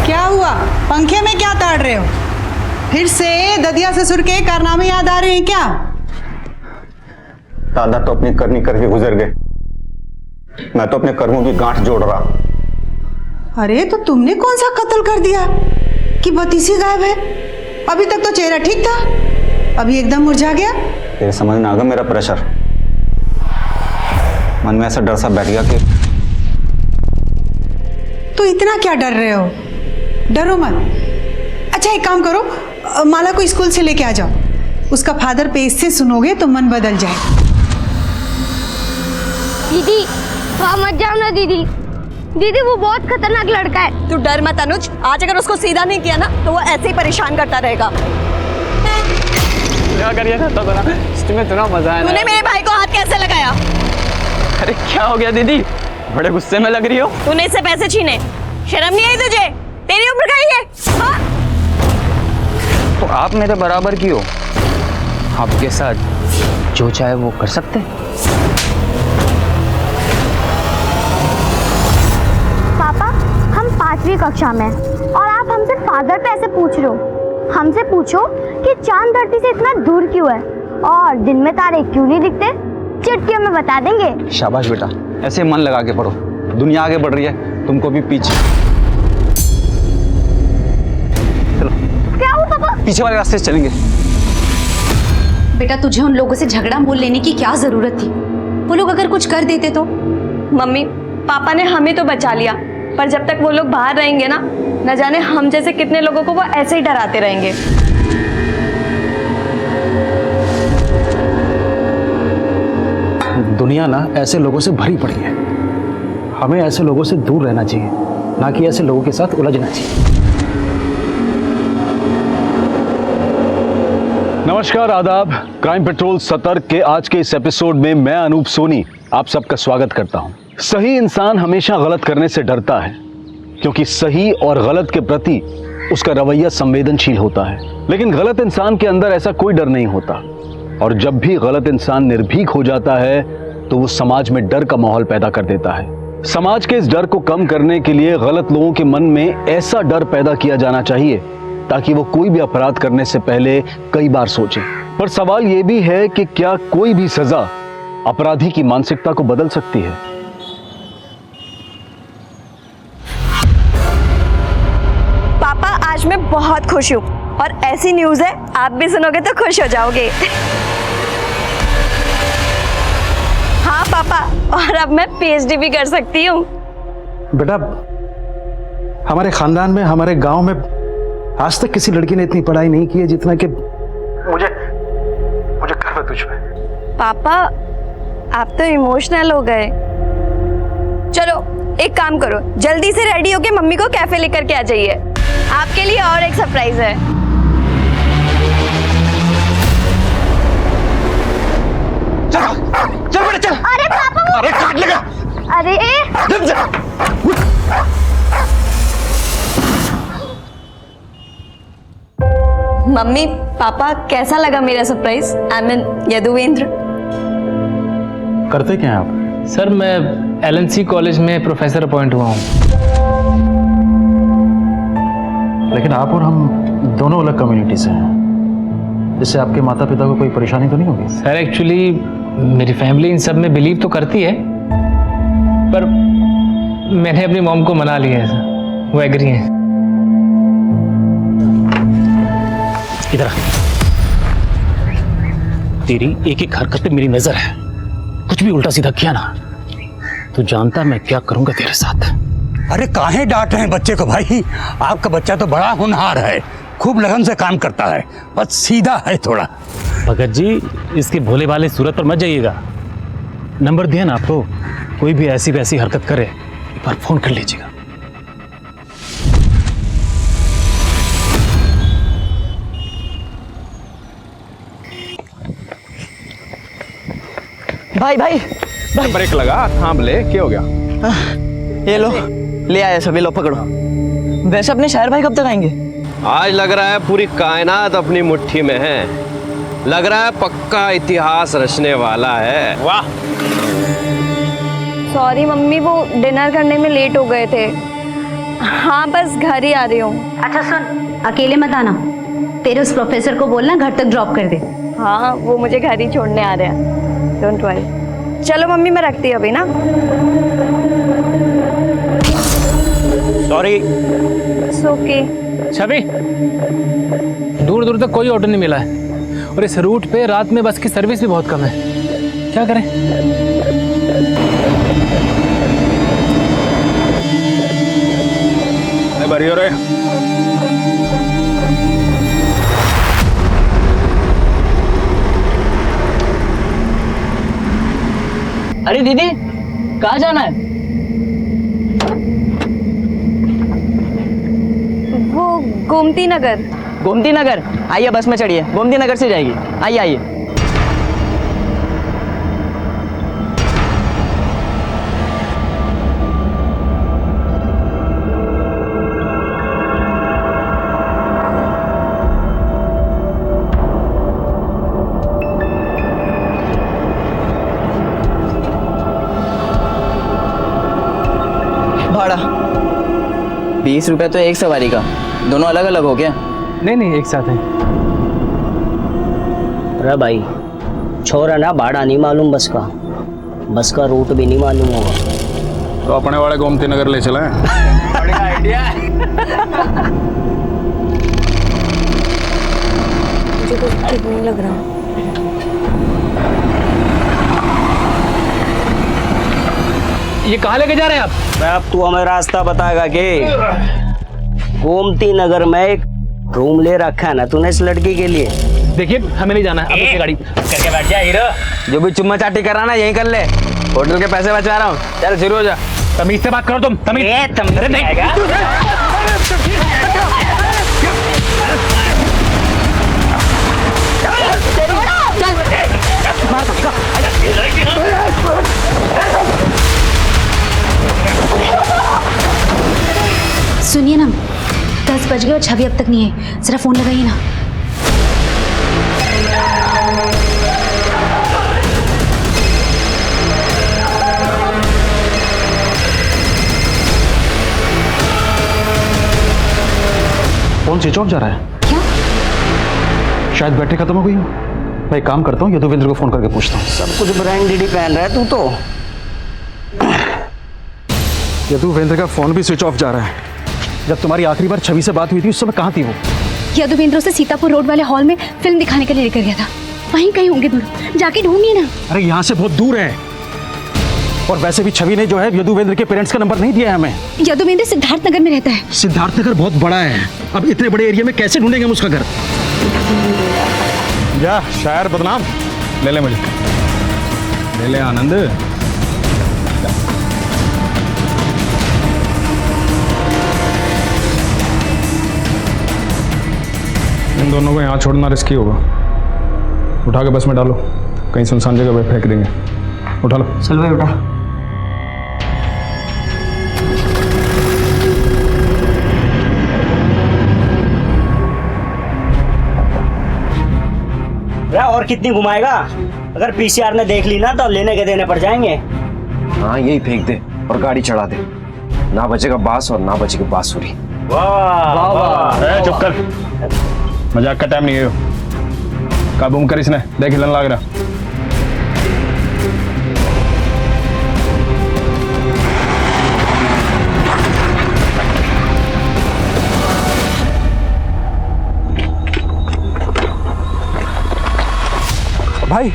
क्या हुआ? पंखे में क्या ताड़ रहे हो? फिर से ददिया ससुर के कारनामे याद आ रहे हैं क्या? दादा तो अपनी करनी करके गुजर गए, मैं तो अपने कर्मों की गांठ जोड़ रहा। अरे तो तुमने कौन सा कत्ल कर दिया कि बतीसी गायब है? अभी तक तो चेहरा ठीक था, अभी एकदम मुरझा गया। तेरे समझ में आ गया मेरा प्रेशर? मन में ऐसा डर सा बैठ गया कि तो इतना क्या डर रहे हो? डरो मत। अच्छा एक काम करो, माला को स्कूल से लेके आ जाओ, उसका फादर पेज से सुनोगे तो मन बदल जाए। दीदी वहाँ मत जाओ ना दीदी, दीदी वो बहुत खतरनाक लड़का है। तू डर मत अनुज, आज अगर उसको सीधा नहीं किया ना तो वो ऐसे ही परेशान करता रहेगा। अगर ये रहता था ना, इसमें इतना मजा आया। तूने मेरे भाई को हाथ कैसे लगाया? अरे क्या हो गया दीदी, बड़े गुस्से में लग रही हो। तूने इससे पैसे छीने, शर्म नहीं आई तुझे? तेरी उम्र का ही है। हाँ? तो आप मेरे बराबर की हो, आपके साथ जो चाहे वो कर सकते हैं। पापा हम 5वीं कक्षा में और आप हमसे फादर पे ऐसे पूछ रहे हो। हमसे पूछो कि चांद धरती से इतना दूर क्यों है और दिन में तारे क्यों नहीं दिखते, चिट्ठियों में बता देंगे। शाबाश बेटा, ऐसे मन लगा के पढ़ो, दुनिया आगे बढ़ रही है, तुमको भी पीछे। चलो क्या हुआ पापा? पीछे वाले रास्ते से चलेंगे। बेटा तुझे उन लोगों से झगड़ा मोल लेने की क्या जरूरत थी? वो लोग अगर कुछ कर देते तो? मम्मी पापा ने हमें तो बचा लिया, पर जब तक वो लोग बाहर रहेंगे ना, न जाने हम जैसे कितने लोगों को वो ऐसे ही डराते रहेंगे। दुनिया ना ऐसे लोगों से भरी पड़ी है, हमें ऐसे लोगों से दूर रहना चाहिए, ना कि ऐसे लोगों के साथ उलझना चाहिए। नमस्कार, आदाब। क्राइम पेट्रोल सतर्क के आज के इस एपिसोड में मैं अनूप सोनी आप सबका स्वागत करता हूं। सही इंसान हमेशा गलत करने से डरता है, क्योंकि सही और गलत के प्रति उसका रवैया संवेदनशील होता है। लेकिन गलत इंसान के अंदर ऐसा कोई डर नहीं होता, और जब भी गलत इंसान निर्भीक हो जाता है तो वो समाज में डर का माहौल पैदा कर देता है। समाज के इस डर को कम करने के लिए गलत लोगों के मन में ऐसा डर पैदा किया जाना चाहिए ताकि वो कोई भी अपराध करने से पहले कई बार सोचें। पर सवाल ये भी है कि क्या कोई भी सजा अपराधी की मानसिकता को बदल सकती है? पापा आज मैं बहुत खुश हूँ और ऐसी न्यूज़ है, आप भी सुनोगे तो खुश हो जाओगे। हाँ पापा, और अब मैं पीएचडी भी कर सकती हूँ। बेटा हमारे खानदान में, हमारे गांव में आज तक किसी लड़की ने इतनी पढ़ाई नहीं की है जितना कि मुझे गर्व है तुझ पे। पापा आप तो इमोशनल हो गए। चलो एक काम करो, जल्दी से रेडी होके मम्मी को कैफे लेकर के आ जाइए, आपके लिए और एक सरप्राइज है। चल बेटा चल। अरे पापा अरे काट लेगा। अरे मम्मी पापा कैसा लगा मेरा सरप्राइज? I mean Yaduvendra. करते क्या हैं आप? सर मैं LNC कॉलेज में प्रोफेसर अपॉइंट हुआ हूँ। लेकिन आप और हम दोनों अलग कम्युनिटी से हैं, जिससे आपके माता पिता को कोई परेशानी तो नहीं होगी? सर एक्चुअली मेरी फैमिली इन सब में बिलीव तो करती है, पर मैंने अपनी मॉम को मना लिया है सर, वो एग्री हैं। इधर आ। तेरी एक एक हरकत पे मेरी नजर है, कुछ भी उल्टा सीधा किया ना तो तू जानता मैं क्या करूंगा तेरे साथ। अरे काहे डांट रहे हैं बच्चे को भाई? आपका बच्चा तो बड़ा होनहार है, खूब लगन से काम करता है, बस सीधा है थोड़ा। भगत जी, इसकी भोले वाले सूरत पर मत जाइएगा। नंबर दिया ना आपको, कोई भी ऐसी वैसी हरकत करे एक बार फोन कर लीजिएगा। भाई भाई भाई ब्रेक लगा, थाम ले, क्या हो गया? ये लो, ले आए सभी, लो पकड़ो। वैसे अपने शायर भाई कब तक आएंगे? आज लग रहा है पूरी कायनात अपनी मुट्ठी में है, लग रहा है पक्का इतिहास रचने वाला है। वाह। सॉरी मम्मी, वो डिनर करने में लेट हो गए थे। हाँ बस घर ही आ रही हूँ। अच्छा सुन, अकेले मत आना, तेरे उस प्रोफेसर को बोलना घर तक ड्रॉप कर दे। हाँ वो मुझे घर ही छोड़ने आ रहे हैं, डोंट वरी। चलो मम्मी मैं रखती हूँ अभी ना। सॉरी। ओके। छवि, दूर दूर तक कोई ऑटो नहीं मिला है और इस रूट पे रात में बस की सर्विस भी बहुत कम है, क्या करें? बढ़िया रे। अरे दीदी, कहाँ जाना है? वो गोमती नगर। गोमती नगर? आइए बस में चढ़िए, गोमती नगर से जाएगी। आइए आइए। भाड़ा 20 रुपए तो एक सवारी का, दोनों अलग अलग हो गया? नहीं नहीं, एक साथ है। अरे भाई छोरा ना, भाड़ा नहीं मालूम बस का रूट भी नहीं मालूम होगा तो अपने वाले गोमती नगर ले चले। बढ़िया आइडिया है। मुझे कुछ ठीक नहीं लग रहा। ये कहाँ लेके जा रहे हैं आप? अब तू हमें रास्ता बताएगा कि गोमती नगर में एक रूम ले रखा है ना तूने इस लड़की के लिए। देखिए हमें नहीं जाना है, अब गाड़ी करके बैठ जा हीरो। जो भी चुम्मा चाटी कराना यहीं कर ले, होटल के पैसे बचा रहा हूँ। चल शुरू हो जा। तमीज से बात करो तुम, तमीज। अरे नहीं। सुनिए ना, 10 बज गए और छवि अब तक नहीं है, जरा फोन लगाइए ना। फोन स्विच ऑफ जा रहा है। क्या? शायद बैटरी खत्म हो गई हो। मैं एक काम करता हूँ, यदुवेंद्र को फोन करके पूछता हूँ। सब कुछ ब्रांडेड ही पहन रहा है तू तो। यदुवेंद्र का फोन भी स्विच ऑफ जा रहा है। जब तुम्हारी आखिरी बार छवि से बात हुई थी उस समय कहाँ थी वो? यदुवेंद्र उसे सीतापुर रोड वाले हॉल में फिल्म दिखाने के लिए लेकर गया था, वहीं कहीं होंगे दूर, जाके ढूंढिए ना। अरे यहाँ से बहुत दूर है, और वैसे भी छवि ने जो है यदुवेंद्र के पेरेंट्स का नंबर नहीं दिया है हमें। यदुवेंद्र सिद्धार्थ नगर में रहता है। सिद्धार्थ नगर बहुत बड़ा है, अब इतने बड़े एरिया में कैसे ढूंढेंगे हम उसका घर? जा शायर बदनाम, ले ले मुझे, ले ले आनंद। इन दोनों को यहाँ छोड़ना रिस्की होगा, उठा के बस में डालो, कहीं सुनसान जगह पे फेंक देंगे। उठा लो। चल भाई उठा। और कितनी घुमाएगा? अगर पीसीआर ने देख ली ना तो लेने के देने पड़ जाएंगे। हाँ यही फेंक दे और गाड़ी चढ़ा दे, ना बचेगा बांस और ना बचेगी बांसुरी। वाह वाह वाह। चुप कर, मजाक का टाइम नहीं है। काबू कर इसने, देख हिलन लग रहा। भाई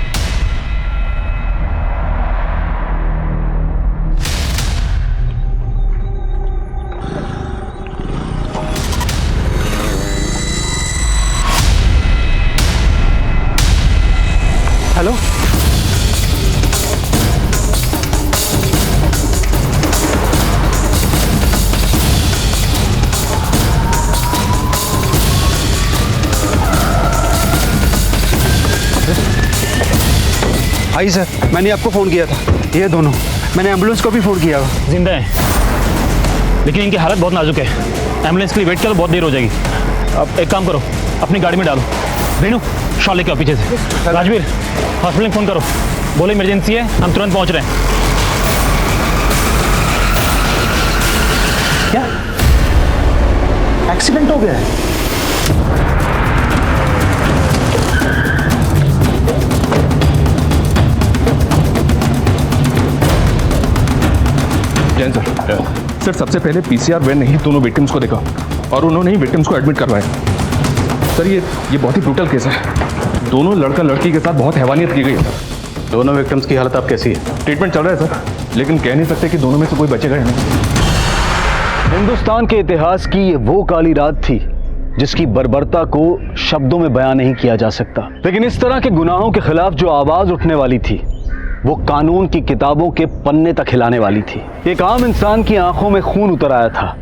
आई सर, मैंने आपको फ़ोन किया था। ये दोनों, मैंने एम्बुलेंस को भी फ़ोन किया। जिंदा है, लेकिन इनकी हालत बहुत नाजुक है। एम्बुलेंस के लिए वेट करो, बहुत देर हो जाएगी। अब एक काम करो, अपनी गाड़ी में डालो। रेनू, शॉल लेके आओ पीछे से। राजवीर, हॉस्पिटल में फ़ोन करो, बोलो इमरजेंसी है, हम तुरंत पहुंच रहे हैं। क्या एक्सीडेंट हो गया है? जैन सर, सबसे पहले पीसीआर वैन ने ही दोनों विक्टिम्स को देखा और उन्होंने ही विक्टिम्स को एडमिट करवाया। सर ये बहुत ही ब्रूटल केस है। दोनों लड़का लड़की के साथ बहुत हैवानियत की गई है। दोनों विक्टिम्स की हालत अब कैसी है? ट्रीटमेंट चल रहा है सर, लेकिन कह नहीं सकते कि दोनों में से कोई बचेगा या नहीं। हिंदुस्तान के इतिहास की ये वो काली रात थी जिसकी बर्बरता को शब्दों में बयान नहीं किया जा सकता। लेकिन इस तरह के गुनाहों के खिलाफ जो आवाज उठने वाली थी वो कानून की किताबों के पन्ने तक हिलाने वाली थी। एक आम इंसान की आंखों में खून उतर आया था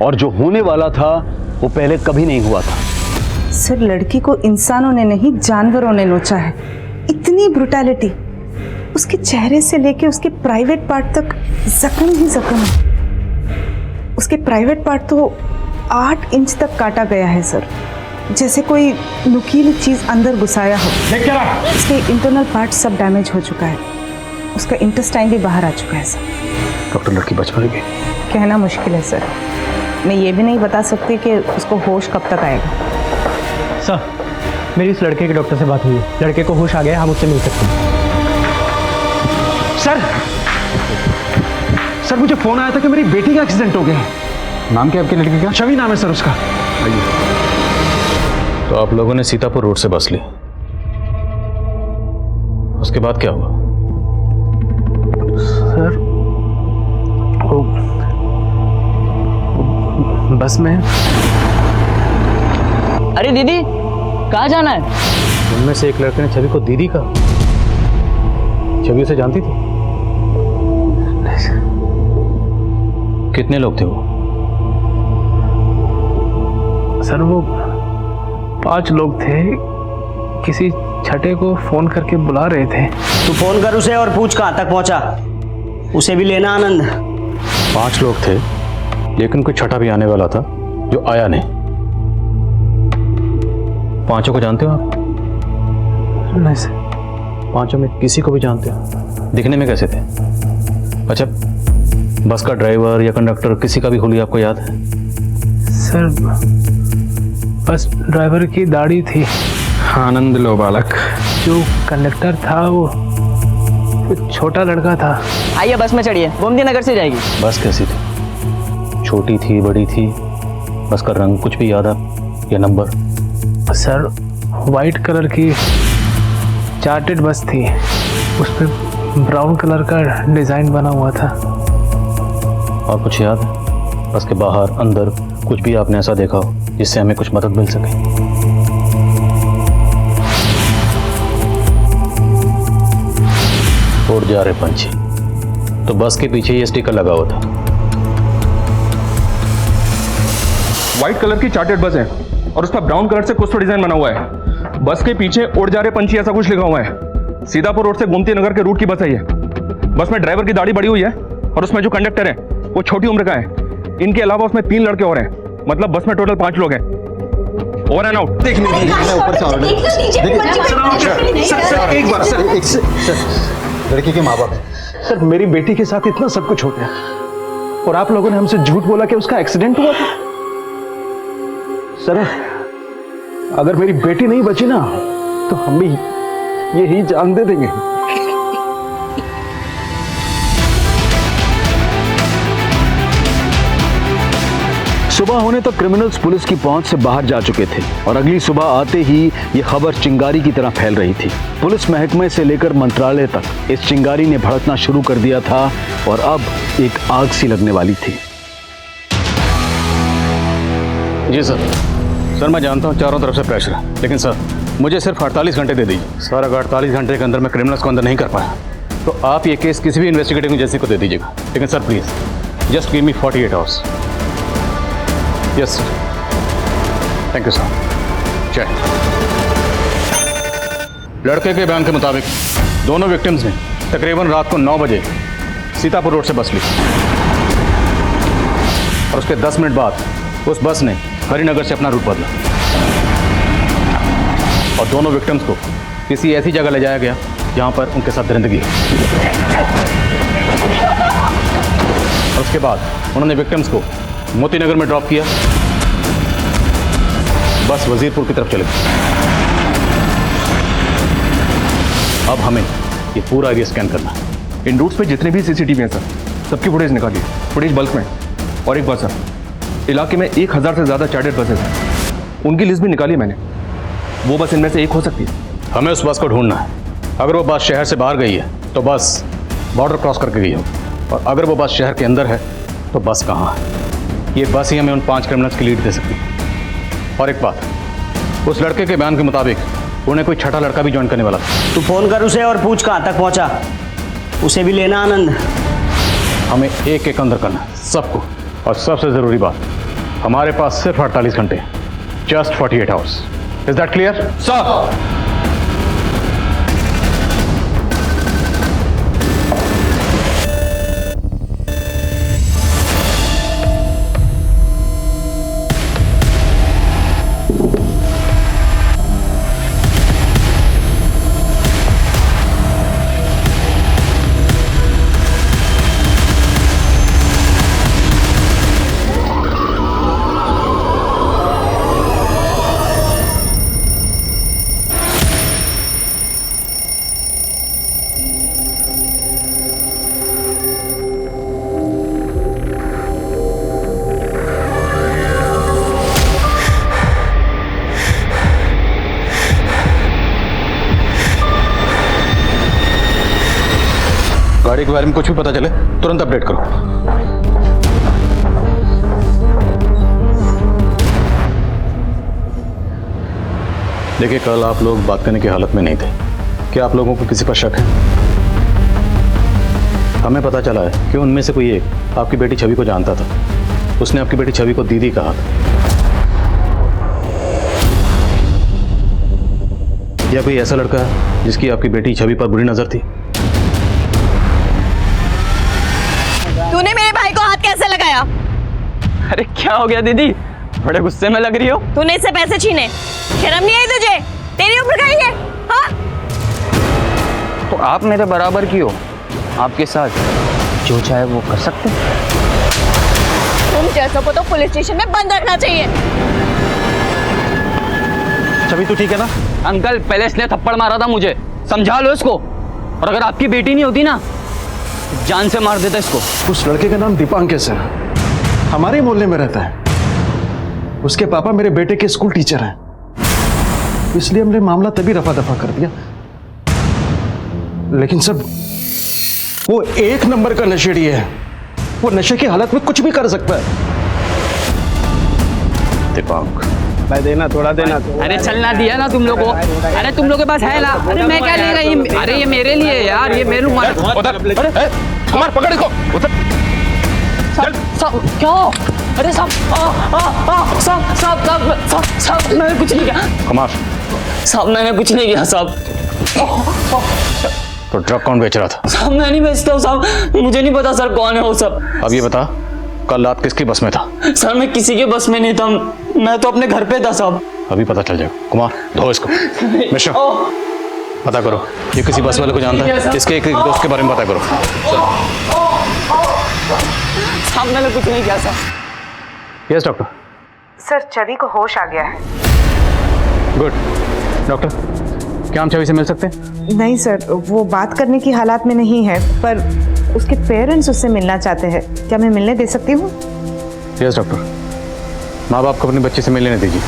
और जो होने वाला था वो पहले कभी नहीं हुआ था। सर, लड़की को इंसानों ने नहीं जानवरों ने नोचा है। इतनी ब्रुटैलिटी, उसके चेहरे से लेके उसके प्राइवेट पार्ट तक जख्म ही जख्म है। उसके प्राइवेट पार्ट तो 8 इंच तक काटा गया है सर, जैसे कोई नुकीली चीज अंदर घुसाया हो। उसके इंटरनल पार्ट सब डैमेज हो चुका है, उसका इंटेस्टाइन भी बाहर आ चुका है सर। डॉक्टर, लड़की बच पाएगी? कहना मुश्किल है सर, मैं ये भी नहीं बता सकती कि उसको होश कब तक आएगा। सर, मेरी इस लड़के के डॉक्टर से बात हुई है, लड़के को होश आ गया, हम उससे मिल सकते हैं। सर, मुझे फ़ोन आया था कि मेरी बेटी का एक्सीडेंट हो गया है। नाम क्या आपकी लड़की का? छवि नाम है सर उसका। तो आप लोगों ने सीतापुर रोड से बस ली, उसके बाद क्या हुआ? सर, वो बस में। अरे दीदी, कहाँ जाना है? उनमें से एक लड़के ने छवि को दीदी कहा। छवि उसे जानती थी? कितने लोग थे वो? सर, वो 5 लोग थे, किसी छठे को फोन करके बुला रहे थे। तू फोन कर उसे और पूछ कहाँ तक पहुंचा, उसे भी लेना आनंद। 5 लोग थे, लेकिन कोई छठा भी आने वाला था जो आया नहीं। 5 को जानते हो आप? नहीं सर। 5 में किसी को भी जानते हो? दिखने में कैसे थे? अच्छा, बस का ड्राइवर या कंडक्टर किसी का भी हुलिया आपको याद है? सर, बस ड्राइवर की दाढ़ी थी। आनंद लो बालक। जो कंडक्टर था वो छोटा लड़का था। आइए बस में चढ़िए, गोमती नगर से जाएगी। बस कैसी थी? छोटी थी, बड़ी थी? बस का रंग कुछ भी याद है या नंबर? सर, वाइट कलर की चार्टेड बस थी, उस पर ब्राउन कलर का डिजाइन बना हुआ था। और कुछ याद है? बस के बाहर अंदर कुछ भी आपने ऐसा देखा हो जिससे हमें कुछ मदद मिल सके? उड़ जा रहे पंछी, तो बस के पीछे ये स्टिकर लगा हुआ था। व्हाइट कलर की चार्टेड बस है और उस पर ब्राउन कलर से कुछ तो डिजाइन बना हुआ है। बस के पीछे उड़ जा रहे पंछी ऐसा कुछ लिखा हुआ है। सीतापुर रोड से गोमती नगर के रूट की बस है ये। बस में ड्राइवर की दाढ़ी बड़ी हुई है और उसमें जो कंडक्टर है वो छोटी उम्र का है। इनके अलावा उसमें 3 लड़के और हैं, मतलब बस में टोटल 5 लोग हैं। Over and out. एक बार सर, लड़की के माँ बाप हैं। सर, मेरी बेटी के साथ इतना सब कुछ हो गया और आप लोगों ने हमसे झूठ बोला कि उसका एक्सीडेंट हुआ था। सर, अगर मेरी बेटी नहीं बची ना तो हम भी यही जान दे देंगे। सुबह होने तक क्रिमिनल्स पुलिस की पहुंच से बाहर जा चुके थे और अगली सुबह आते ही ये खबर चिंगारी की तरह फैल रही थी। पुलिस महकमे से लेकर मंत्रालय तक इस चिंगारी ने भड़कना शुरू कर दिया था और अब एक आग सी लगने वाली थी। जी सर। सर, मैं जानता हूं चारों तरफ से प्रेशर है, लेकिन सर मुझे सिर्फ 48 घंटे दे दीजिए। सर, अगर 48 घंटे के अंदर मैं क्रिमिनल्स को अंदर नहीं कर पाया तो आप ये केस किसी भी इन्वेस्टिगेटिव एजेंसी को दे दीजिएगा। लेकिन sir please just give me 48 hours. Yes sir. Thank you sir. जय। लड़के के बयान के मुताबिक दोनों विक्टिम्स ने तकरीबन रात को 9 बजे सीतापुर रोड से बस ली और उसके 10 मिनट बाद उस बस ने हरिनगर से अपना रूट बदला और दोनों विक्टिम्स को किसी ऐसी जगह ले जाया गया जहां पर उनके साथ दरिंदगी हो। और उसके बाद उन्होंने विक्टिम्स को मोती नगर में ड्रॉप किया। बस वजीरपुर की तरफ चले गई। अब हमें ये पूरा एरिया स्कैन करना है। इन रूट्स पे जितने भी सीसीटीवी हैं सर, सबकी फुटेज निकालिए, फुटेज बल्क में। और एक बात सर, इलाके में 1000 से ज़्यादा चार्टर्ड बसेस हैं, उनकी लिस्ट भी निकाली मैंने। वो बस इनमें से एक हो सकती है। हमें उस बस को ढूंढना है। अगर वो बस शहर से बाहर गई है तो बस बॉर्डर क्रॉस करके गई होगी, और अगर वो बस शहर के अंदर है तो बस कहाँ है। ये बस ही हमें उन 5 क्रिमिनल्स की लीड दे सकती है। और एक बात, उस लड़के के बयान के मुताबिक उन्हें कोई छठा लड़का भी ज्वाइन करने वाला था। तू फोन कर उसे और पूछ कहाँ तक पहुंचा, उसे भी लेना आनंद। हमें एक एक अंदर करना है सबको। और सबसे ज़रूरी बात, हमारे पास सिर्फ 48 घंटे, just 48 hours. Is that clear sir? गाड़ी के बारे में कुछ भी पता चले तुरंत अपडेट करो। देखिए, कल आप लोग बात करने की हालत में नहीं थे। क्या आप लोगों को किसी पर शक है? हमें पता चला है कि उनमें से कोई एक आपकी बेटी छवि को जानता था। उसने आपकी बेटी छवि को दीदी कहा था। या कोई ऐसा लड़का है जिसकी आपकी बेटी छवि पर बुरी नजर थी? तूने मेरे भाई को हाथ कैसे लगाया? अरे क्या हो गया दीदी, बड़े गुस्से में लग रही हो। तूने इससे पैसे छीने, शर्म नहीं आई तुझे? तेरी उम्र का ही है, हाँ? तो आप मेरे बराबर की हो, आपके साथ जो चाहे वो कर सकते। तुम जैसों को तो पुलिस स्टेशन में बंद रखना चाहिए। छवि तो ठीक है ना? अंकल, पहले इसने थप्पड़ मारा था मुझे, समझा लो इसको। और अगर आपकी बेटी नहीं होती ना, जान से मार देता इसको। उस लड़के का नाम दीपांकेश है, हमारे मोहल्ले में रहता है। उसके पापा मेरे बेटे के स्कूल टीचर हैं, इसलिए हमने मामला तभी रफा दफा कर दिया। लेकिन सब वो एक नंबर का नशेड़ी है। वो नशे की हालत में कुछ भी कर सकता है। दीपांक, भाई देना, थोड़ा देना। अरे चलना दिया ना तुम लोगों को। अरे तुम लोग के पास है ना? अरे मैं क्या लेगा ये? अरे ये मेरे लिए यार, ये मेरे उधर कुमार, पकड़ इसको। उधर साहब क्या? अरे साहब मैंने कुछ नहीं किया। कुमार, साहब मैंने कुछ नहीं किया साहब। तो ड्रग कौन बेच रहा था? साहब मैं नहीं बेचता हूँ साहब, मुझे नहीं पता सर कौन है वो सब। अब ये बता, कल रात किसकी बस में था? सर मैं किसी के बस में नहीं था, मैं तो अपने घर पे था साहब। अभी पता चल जाएगा। कुमार, धो इसको। मिश्रा, पता करो ये किसी बस वाले को जानता है, इसके एक दोस्त के बारे में पता करो। साहब मैंने कुछ नहीं किया सर। Yes doctor. सर, छवि को होश आ गया है। गुड। डॉक्टर, क्या हम छवि से मिल सकते हैं? नहीं सर, वो बात करने की हालात में नहीं है, पर उसके पेरेंट्स उससे मिलना चाहते हैं। क्या मैं मिलने दे सकती हूँ? Yes doctor. माँ बाप को अपने बच्चे से मिलने दीजिए।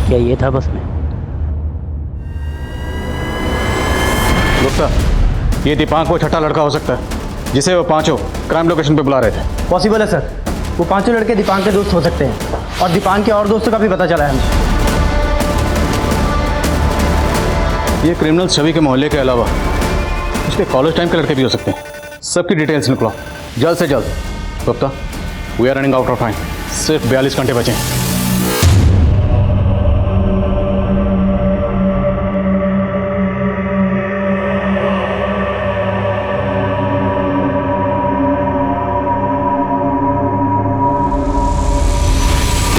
क्या ये था बस में? गुप्ता, ये दीपांक वो छठा लड़का हो सकता है जिसे वो पांचों क्राइम लोकेशन पे बुला रहे थे। पॉसिबल है सर, वो पांचों लड़के दीपांक के दोस्त हो सकते हैं और दीपांक के और दोस्तों का भी पता चला है हमें। ये क्रिमिनल छवि के मोहल्ले के अलावा उसके कॉलेज टाइम के लड़के भी हो सकते हैं। सबकी डिटेल्स निकलो जल्द से जल्द। Gupta, we are running out of time, सिर्फ 42 घंटे बचे हैं।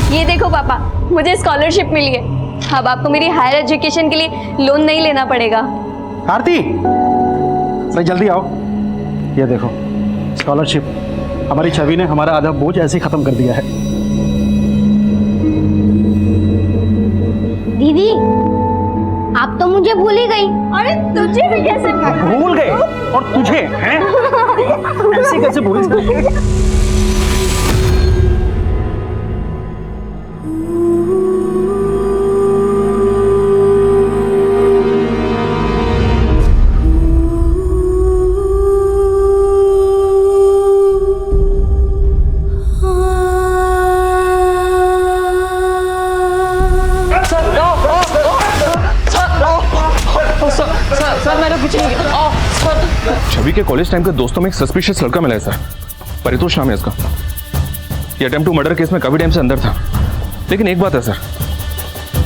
ये देखो पापा, मुझे स्कॉलरशिप मिली है। अब आपको मेरी हायर एजुकेशन के लिए लोन नहीं लेना पड़ेगा। आरती, भाई जल्दी आओ। ये देखो स्कॉलरशिप, हमारी छवि ने हमारा आधा बोझ ऐसे ही खत्म कर दिया है। दीदी, आप तो मुझे भूल ही गई। अरे तुझे भी कैसे भूल गए? और तुझे हैं? ऐसे कैसे भूल सकते? छवि के कॉलेज टाइम के दोस्तों में एक सस्पिशियस लड़का मिला है सर, परितोष नाम है इसका। ये अटेम्प्ट टू मर्डर केस में काफी टाइम से अंदर था। लेकिन एक बात है सर,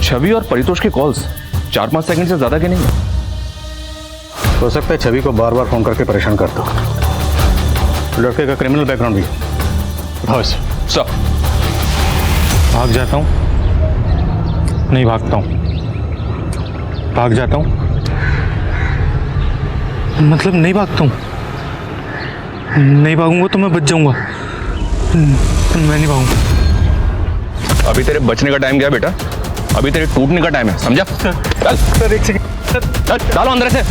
छवि और परितोष के कॉल्स 4-5 सेकंड से ज्यादा के नहीं है। हो सकता है छवि को बार बार फोन करके परेशान करता हूं। लड़के का क्रिमिनल बैकग्राउंड भी। उठाओ इसे। सर, भाग जाता हूँ, नहीं भागता हूँ, भाग जाता हूँ, मतलब नहीं भागता हूँ। नहीं भागूंगा तो मैं बच जाऊंगा, मैं नहीं भागूंगा। अभी तेरे बचने का टाइम गया बेटा, अभी तेरे टूटने का टाइम है, समझा? चल सर एक सेकंड, चल डालो अंदर से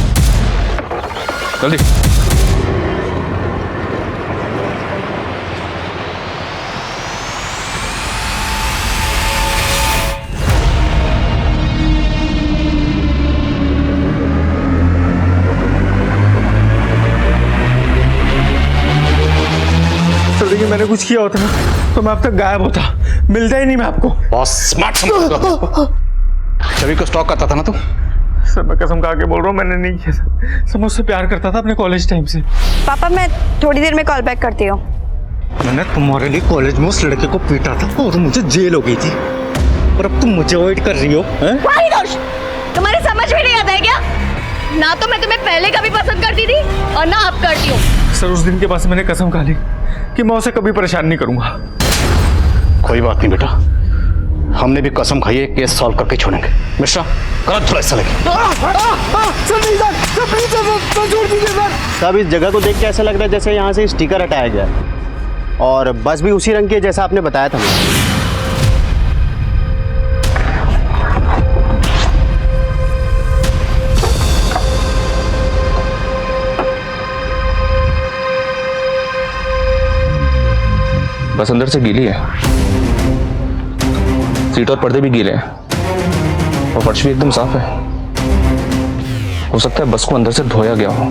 जल्दी। देखिए मैंने कुछ किया होता ना तो मैं अब तक गायब होता, मिलता ही नहीं मैं आपको। बहुत स्मार्ट समझ। छवि को स्टॉक करता था ना तू? सर मैं कसम खा के बोल रहा हूँ, मैंने नहीं किया सर। सर मैं उससे प्यार करता था अपने कॉलेज टाइम से। पापा मैं थोड़ी देर में कॉल बैक करती हूँ। मैंने तुम्हारे लिए कॉलेज में उस लड़के को पीटा था और मुझे जेल हो गई थी, और अब तुम मुझे अवॉइड कर रही हो। परितोष, तुम्हारे समझ में नहीं आता है क्या? ना तो मैं तुम्हें पहले कभी पसंद करती थी और ना अब करती हूँ। सर उस दिन के बाद से मैंने कसम खा ली कि मैं उसे कभी परेशान नहीं करूंगा। कोई बात नहीं बेटा, हमने भी कसम खाई है, केस सॉल्व करके छोड़ेंगे। मिश्रा, करो थोड़ा ऐसा लगे। सब इस जगह को देख के ऐसा लग रहा है जैसे यहाँ से स्टिकर हटाया गया, और बस भी उसी रंग की है जैसा आपने बताया था मुझे। बस अंदर से गीली है, सीट और पर्दे भी गीले हैं और फर्श भी एकदम साफ है। हो सकता है बस को अंदर से धोया गया हो।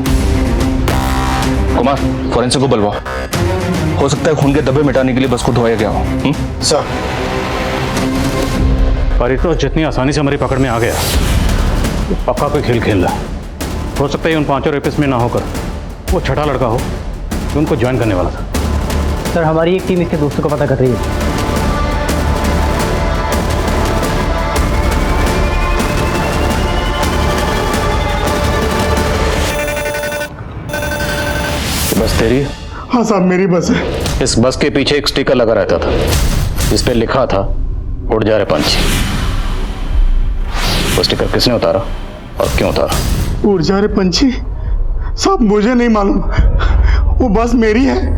कुमार, फोरेंसिक को बुलवाओ। हो सकता है खून के धब्बे मिटाने के लिए बस को धोया गया हो। सर, परितोष जितनी आसानी से हमारी पकड़ में आ गया, वो पक्का कोई खेल खेल रहा है। हो सकता है उन 5 रेपिस्ट में ना होकर वो छठा लड़का हो जो उनको ज्वाइन करने वाला था। सर हमारी एक टीम इसके दोस्तों को पता कर रही है। बस तेरी? हाँ साहब मेरी बस है। इस बस के पीछे एक स्टिकर लगा रहता था जिस पे लिखा था उड़ जा रहे पंछी। वो स्टिकर किसने उतारा और क्यों उतारा? उड़ जा रहे पंछी? साहब मुझे नहीं मालूम, वो बस मेरी है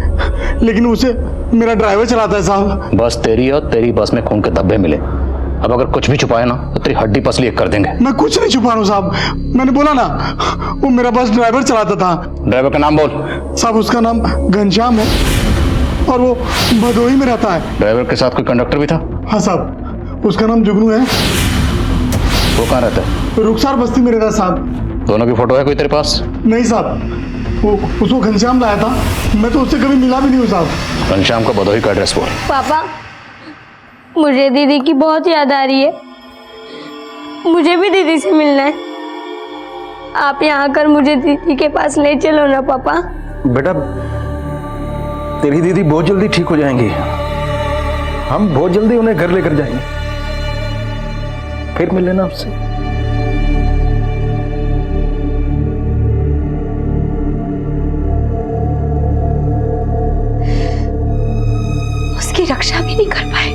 लेकिन उसे मेरा ड्राइवर चलाता है साहब। बस तेरी है और तेरी बस में खून के धब्बे मिले। अब अगर कुछ भी छुपाया ना तो तेरी हड्डी पसली एक कर देंगे। मैं कुछ नहीं छुपा रहा हूँ साहब, मैंने बोला ना वो मेरा बस ड्राइवर चलाता था। ड्राइवर का नाम बोल। साहब उसका नाम घनश्याम है और वो भदोही में रहता है। ड्राइवर के साथ कोई कंडक्टर भी था? हाँ साहब, उसका नाम जुगनू है। वो कहाँ रहता है? रुखसार बस्ती में रहता है साहब। दोनों की फोटो है कोई तेरे पास? नहीं साहब। उसको घनश्याम लाया था, मैं तो उससे कभी मिला भी नहीं हूँ साहब। घनश्याम का भदोही का एड्रेस बोल। पापा, मुझे दीदी की बहुत याद आ रही है। मुझे भी दीदी से मिलना है। आप यहाँ आकर मुझे दीदी के पास ले चलो ना पापा। बेटा, तेरी दीदी बहुत जल्दी ठीक हो जाएंगी। हम बहुत जल्दी उन्हें घर लेकर जाएंगे, फिर मिल लेना उससे। उसकी रक्षा भी नहीं कर पाए।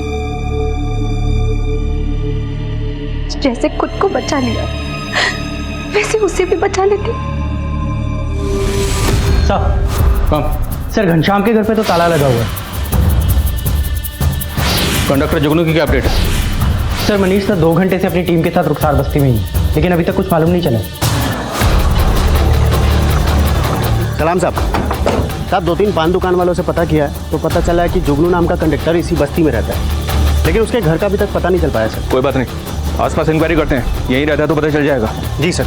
जैसे खुद को बचा लिया, वैसे उसे भी बचा लेते। सर, घनश्याम के घर पे तो ताला लगा हुआ है। कंडक्टर जुगनू की क्या अपडेट है? सर, मनीष सर 2 घंटे से अपनी टीम के साथ रुखसार बस्ती में ही है, लेकिन अभी तक कुछ मालूम नहीं चला। सलाम साहब 2-3 पान दुकान वालों से पता किया है तो पता चला है कि जुगनू नाम का कंडक्टर इसी बस्ती में रहता है, लेकिन उसके घर का अभी तक पता नहीं चल पाया सर। कोई बात नहीं, आसपास इंक्वायरी करते हैं, यहीं रहता है तो पता चल जाएगा। जी सर।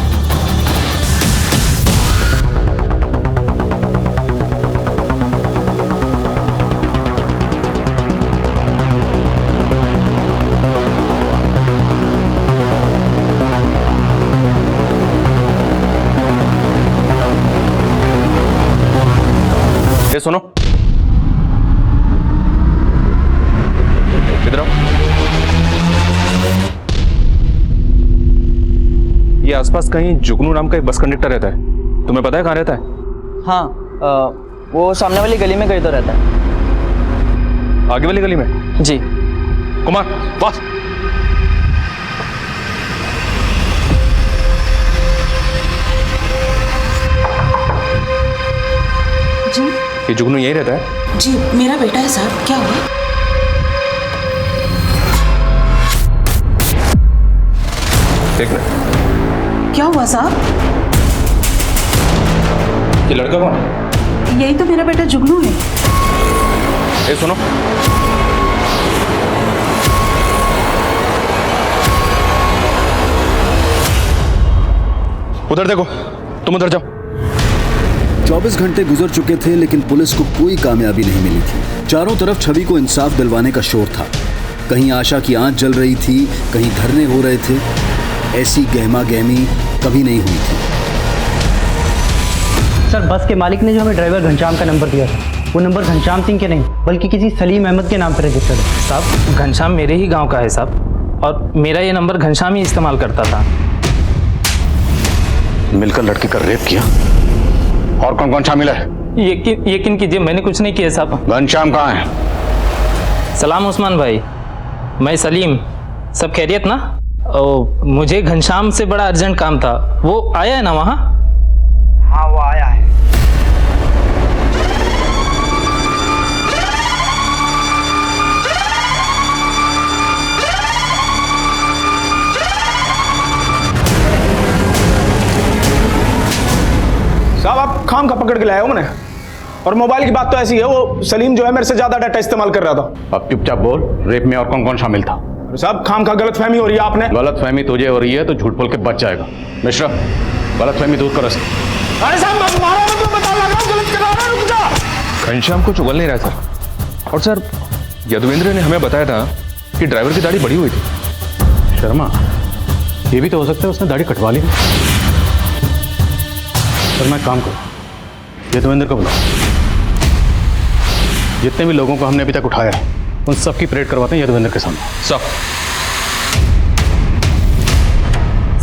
ये सुनो, इधर आओ। ये आसपास कहीं जुगनू नाम का एक बस कंडक्टर रहता है, तुम्हें पता है कहाँ रहता है? हाँ, वो सामने वाली गली में कहीं तो रहता है। आगे वाली गली में? जी। कुमार, बस। जी ये जुगनू यही रहता है? जी, मेरा बेटा है साहब। क्या हुआ? देख ले। क्या हुआ साहब? ये लड़का कौन है? यही तो मेरा बेटा जुगनू है। ये सुनो, उधर देखो, तुम उधर जाओ। 24 घंटे गुजर चुके थे लेकिन पुलिस को कोई कामयाबी नहीं मिली थी। चारों तरफ छवि को इंसाफ दिलवाने का शोर था। कहीं आशा की आंच जल रही थी, कहीं धरने हो रहे थे। ऐसी गहमा गहमी कभी नहीं हुई थी। सर, बस के मालिक ने जो हमें ड्राइवर घनश्याम का नंबर दिया था, वो नंबर घनश्याम सिंह के नहीं बल्कि किसी सलीम अहमद के नाम पर रजिस्टर्ड है। साहब, घनश्याम मेरे ही गांव का है साहब, और मेरा ये नंबर घनश्याम ही इस्तेमाल करता था। मिलकर लड़की का रेप किया, और कौन कौन शामिल है? यकीन कीजिए, मैंने कुछ नहीं किया साहब। घनश्याम कहाँ है? सलाम उस्मान भाई, मैं सलीम। सब खैरियत ना? मुझे घनश्याम से बड़ा अर्जेंट काम था। वो आया है ना वहाँ? हाँ, वो आया है। साहब, आप खाम का पकड़ के लाए हो मैंने, और मोबाइल की बात तो ऐसी है, वो सलीम जो है मेरे से ज्यादा डाटा इस्तेमाल कर रहा था। अब चुपचाप बोल, रेप में और कौन कौन शामिल था? साहब, खाम का गलत फहमी हो रही है आपने। गलत फहमी तुझे हो रही है तो झूठ बोल के बच जाएगा। मिश्रा, गलत फहमी दूर करो। अरे साहब, बस मारो मत, मैं बता लगा हूं, गलत करा रहा हूं, रुक जा। घनश्याम को चुगल नहीं रहा सर। और सर, यदुवेंद्र ने हमें बताया था कि ड्राइवर की दाढ़ी बड़ी हुई थी। शर्मा, ये भी तो हो सकता है उसने दाढ़ी कटवा ली। पर मैं काम करूं, यदुवेंद्र को बुलाओ। जितने भी लोगों को हमने अभी तक उठाया है उन सबकी परेड करवाते हैं यदुवेंद्र के सामने। सब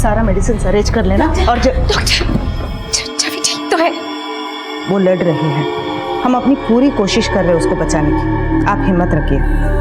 सारा मेडिसिन अरेंज कर लेना। और छवि ठीक तो है? वो लड़ रही है, हम अपनी पूरी कोशिश कर रहे हैं उसको बचाने की। आप हिम्मत रखिए।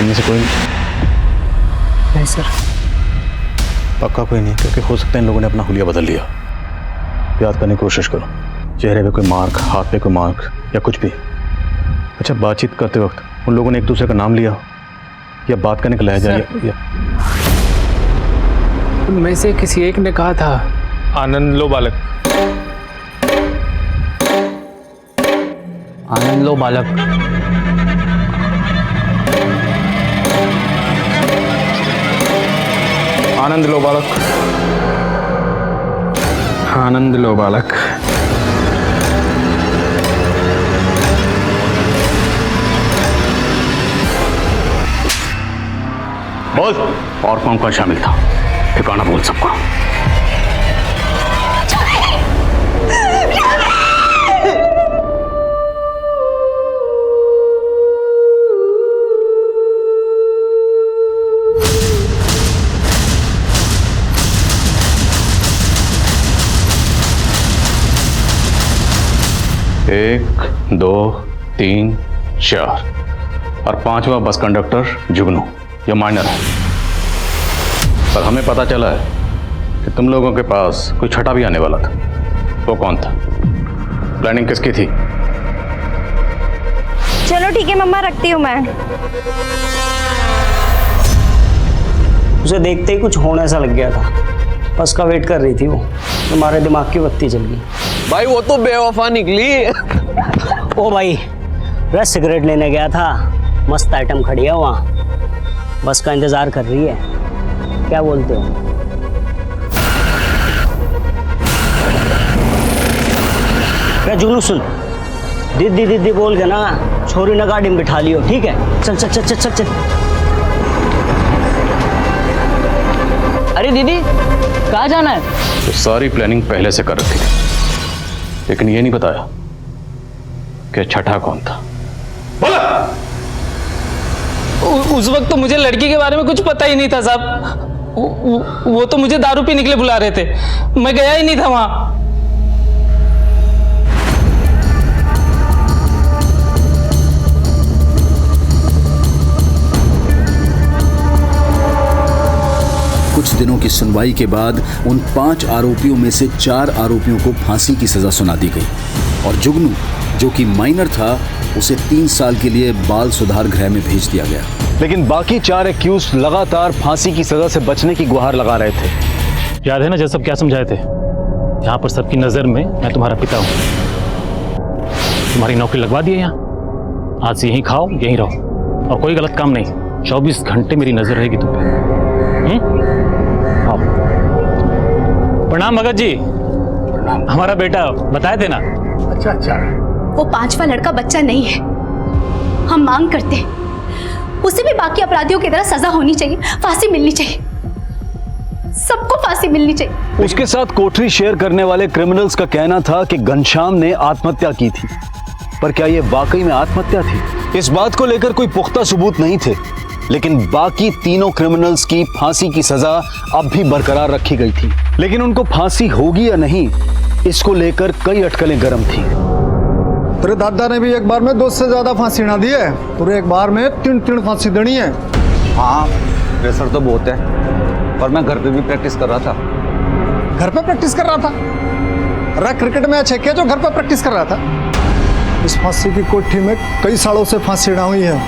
इनमें से कोई नहीं सर, पक्का कोई नहीं, क्योंकि हो सकता है इन लोगों ने अपना हुलिया बदल लिया। याद करने की कोशिश करो, चेहरे पे कोई मार्क, हाथ पे कोई मार्क या कुछ भी। अच्छा, बातचीत करते वक्त उन लोगों ने एक दूसरे का नाम लिया या बात करने का लहजा या उनमें से किसी एक ने कहा था आनंद लो बालक। आनंद लो बालक। आनंद लो बालक। आनंद लो बालक। बोल, और कौन कौन शामिल था? ठिकाना बोल सबका। एक, दो, तीन, चार और पांचवा बस कंडक्टर जुगनू, ये माइनर है। पर हमें पता चला है कि तुम लोगों के पास कोई छठा भी आने वाला था। वो कौन था? प्लानिंग किसकी थी? चलो ठीक है मम्मा, रखती हूँ मैं। उसे देखते ही कुछ होने सा लग गया था, बस का वेट कर रही थी वो, तुम्हारे दिमाग की बत्ती जल गई। भाई वो तो बेवफा निकली। ओ भाई, वह सिगरेट लेने गया था, मस्त आइटम खड़ी है वहाँ, बस का इंतजार कर रही है। क्या बोलते हो? क्या जुनू, सुन, दीदी दीदी बोल के ना छोरी ने गाड़ी में बिठा लियो, ठीक है? चल चल चल चल चल चल। अरे दीदी, कहाँ जाना है? तो सारी प्लानिंग पहले से कर रखी थी, लेकिन ये नहीं बताया कि छठा कौन था। उस वक्त तो मुझे लड़की के बारे में कुछ पता ही नहीं था साहब। वो तो मुझे दारू पीने के लिए बुला रहे थे, मैं गया ही नहीं था वहां। कुछ दिनों की सुनवाई के बाद उन 5 आरोपियों में से 4 आरोपियों को फांसी की सजा सुना दी गई और जुगनू, जो कि माइनर था, उसे 3 साल के लिए बाल सुधार गृह में भेज दिया गया। लेकिन बाकी 4 एक्यूज लगातार फांसी की सजा से बचने की गुहार लगा रहे थे। याद है ना जब सब क्या समझाए थे? यहाँ पर सबकी नजर में मैं तुम्हारा पिता हूँ, तुम्हारी नौकरी लगवा दी है यहाँ, आज से यहीं खाओ यहीं रहो और कोई गलत काम नहीं। 24 घंटे मेरी नजर रहेगी तुम पे। प्रणाम भगत जी। हमारा बेटा बताए थे ना। अच्छा अच्छा, वो 5वां लड़का बच्चा नहीं है। हम मांग करते हैं उसे भी बाकी अपराधियों की तरह सजा होनी चाहिए, फांसी मिलनी चाहिए, सबको फांसी मिलनी चाहिए। उसके साथ कोठरी शेयर करने वाले क्रिमिनल्स का कहना था कि घनश्याम ने आत्महत्या की थी, पर क्या यह वाकई में आत्महत्या थी? इस बात को लेकर कोई पुख्ता सबूत नहीं थे, लेकिन बाकी तीनों क्रिमिनल्स की फांसी की सजा अब भी बरकरार रखी गई थी। लेकिन उनको फांसी होगी या नहीं, इसको लेकर कई अटकलें गर्म थी। तेरे दादा ने भी एक बार में 2 से ज्यादा फांसी ना दी है, पूरे एक बार में 3 फांसी देनी है। हाँ, प्रेशर तो बहुत है, पर मैं घर पे भी प्रैक्टिस कर रहा था। घर पे प्रैक्टिस कर रहा था? अरे क्रिकेट मैच है क्या जो घर पे प्रैक्टिस कर रहा था? इस फांसी की कोठी में कई सालों से फांसी ना हुई है।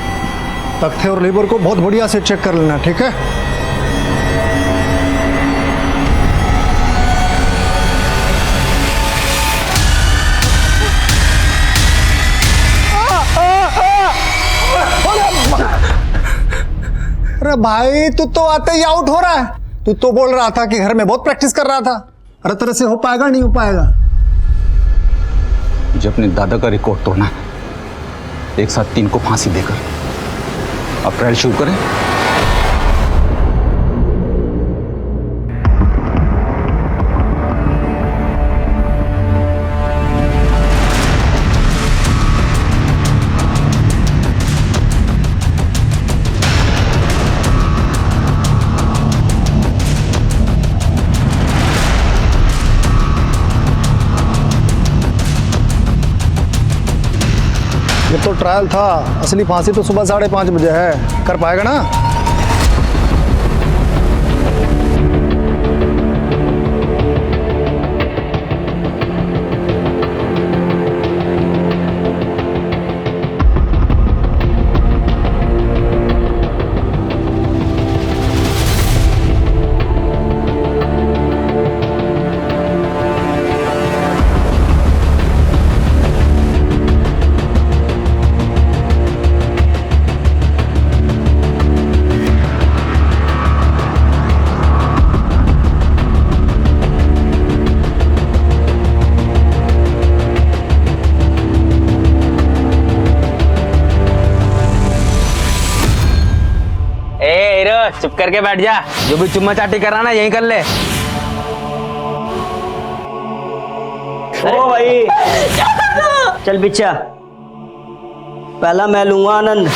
तख्ते और लेबर को बहुत बढ़िया से चेक कर लेना, ठीक है? अरे भाई, तू तो आते ही आउट हो रहा है। तू तो बोल रहा था कि घर में बहुत प्रैक्टिस कर रहा था। अरे तेरे से हो पाएगा? नहीं हो पाएगा। मुझे अपने दादा का रिकॉर्ड तोड़ना है, एक साथ 3 को फांसी देकर। अब ट्रायल शुरू करें। ये तो ट्रायल था, असली फांसी तो सुबह 5:30 बजे है। कर पाएगा ना? चुप करके बैठ जा, जो भी चुम्मा चाटी कराना यहीं कर ले। ओ भाई चल बिच्छा, पहला मैं लूंगा आनंद।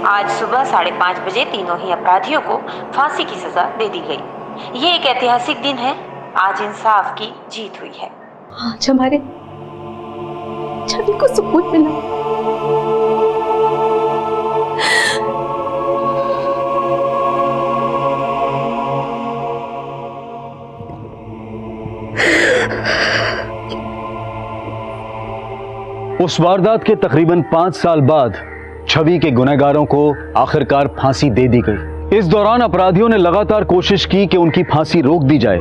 आज सुबह 5:30 बजे तीनों ही अपराधियों को फांसी की सजा दे दी गई। ये एक ऐतिहासिक दिन है। आज इंसाफ की जीत हुई है। आज हमारे छवि को सुकून मिला। उस वारदात के तकरीबन 5 साल बाद छवि के गुनहगारों को आखिरकार फांसी दे दी गई। इस दौरान अपराधियों ने लगातार कोशिश की कि उनकी फांसी रोक दी जाए,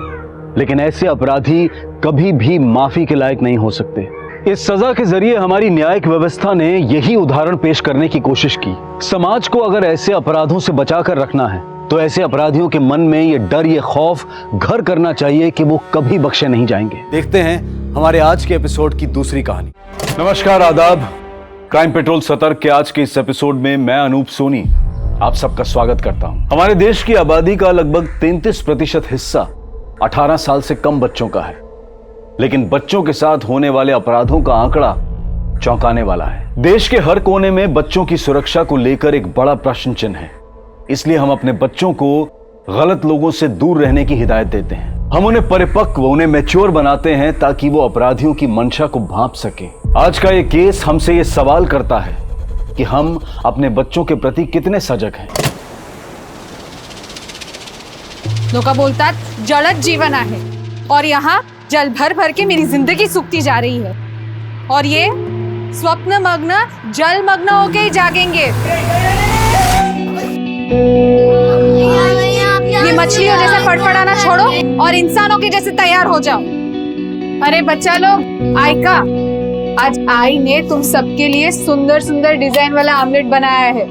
लेकिन ऐसे अपराधी कभी भी माफी के लायक नहीं हो सकते। इस सजा के जरिए हमारी न्यायिक व्यवस्था ने यही उदाहरण पेश करने की कोशिश की। समाज को अगर ऐसे अपराधों से बचाकर रखना है तो ऐसे अपराधियों के मन में ये डर, ये खौफ घर करना चाहिए कि वो कभी बख्शे नहीं जाएंगे। देखते हैं हमारे आज के एपिसोड की दूसरी कहानी। नमस्कार, आदाब। क्राइम पेट्रोल सतर्क के आज के इस एपिसोड में मैं अनूप सोनी आप सबका स्वागत करता हूं। हमारे देश की आबादी का लगभग 33% हिस्सा 18 साल से कम बच्चों का है, लेकिन बच्चों के साथ होने वाले अपराधों का आंकड़ा चौंकाने वाला है। देश के हर कोने में बच्चों की सुरक्षा को लेकर एक बड़ा प्रश्न चिन्ह है। इसलिए हम अपने बच्चों को गलत लोगों से दूर रहने की हिदायत देते हैं। हम उन्हें परिपक्व, उन्हें मैच्योर बनाते हैं ताकि वो अपराधियों की मंशा को भांप सके। आज का ये केस हमसे ये सवाल करता है कि हम अपने बच्चों के प्रति कितने सजग हैं। लोका बोलतात जळत जीवन आहे और यहाँ जल भर भर के मेरी जिंदगी सूखती जा रही है और ये स्वप्न मग्न जल मग्न होके ही जागेंगे। ये मछलियों जैसे फड़फड़ाना छोड़ो और इंसानों के जैसे तैयार हो जाओ। अरे बच्चा लोग, आयका, आज आई ने तुम सबके लिए सुंदर सुंदर डिजाइन वाला ऑमलेट बनाया है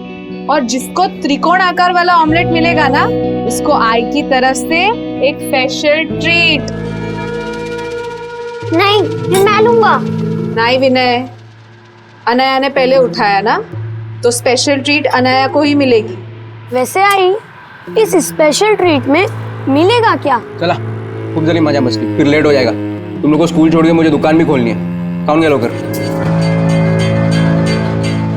और जिसको त्रिकोण आकार वाला ऑमलेट मिलेगा ना, उसको आई की तरफ से एक स्पेशल ट्रीट। नहीं, मैं लूंगा। नहीं विनय, अनाया ने पहले उठाया ना, तो स्पेशल ट्रीट अनाया को ही मिलेगी। वैसे आई, इस स्पेशल ट्रीट में मिलेगा क्या? चला, खूब जल्दी मजा मस्ती, फिर लेट हो जाएगा। तुम लोग को स्कूल छोड़ के मुझे दुकान भी खोलनी है। कौन गया लोग?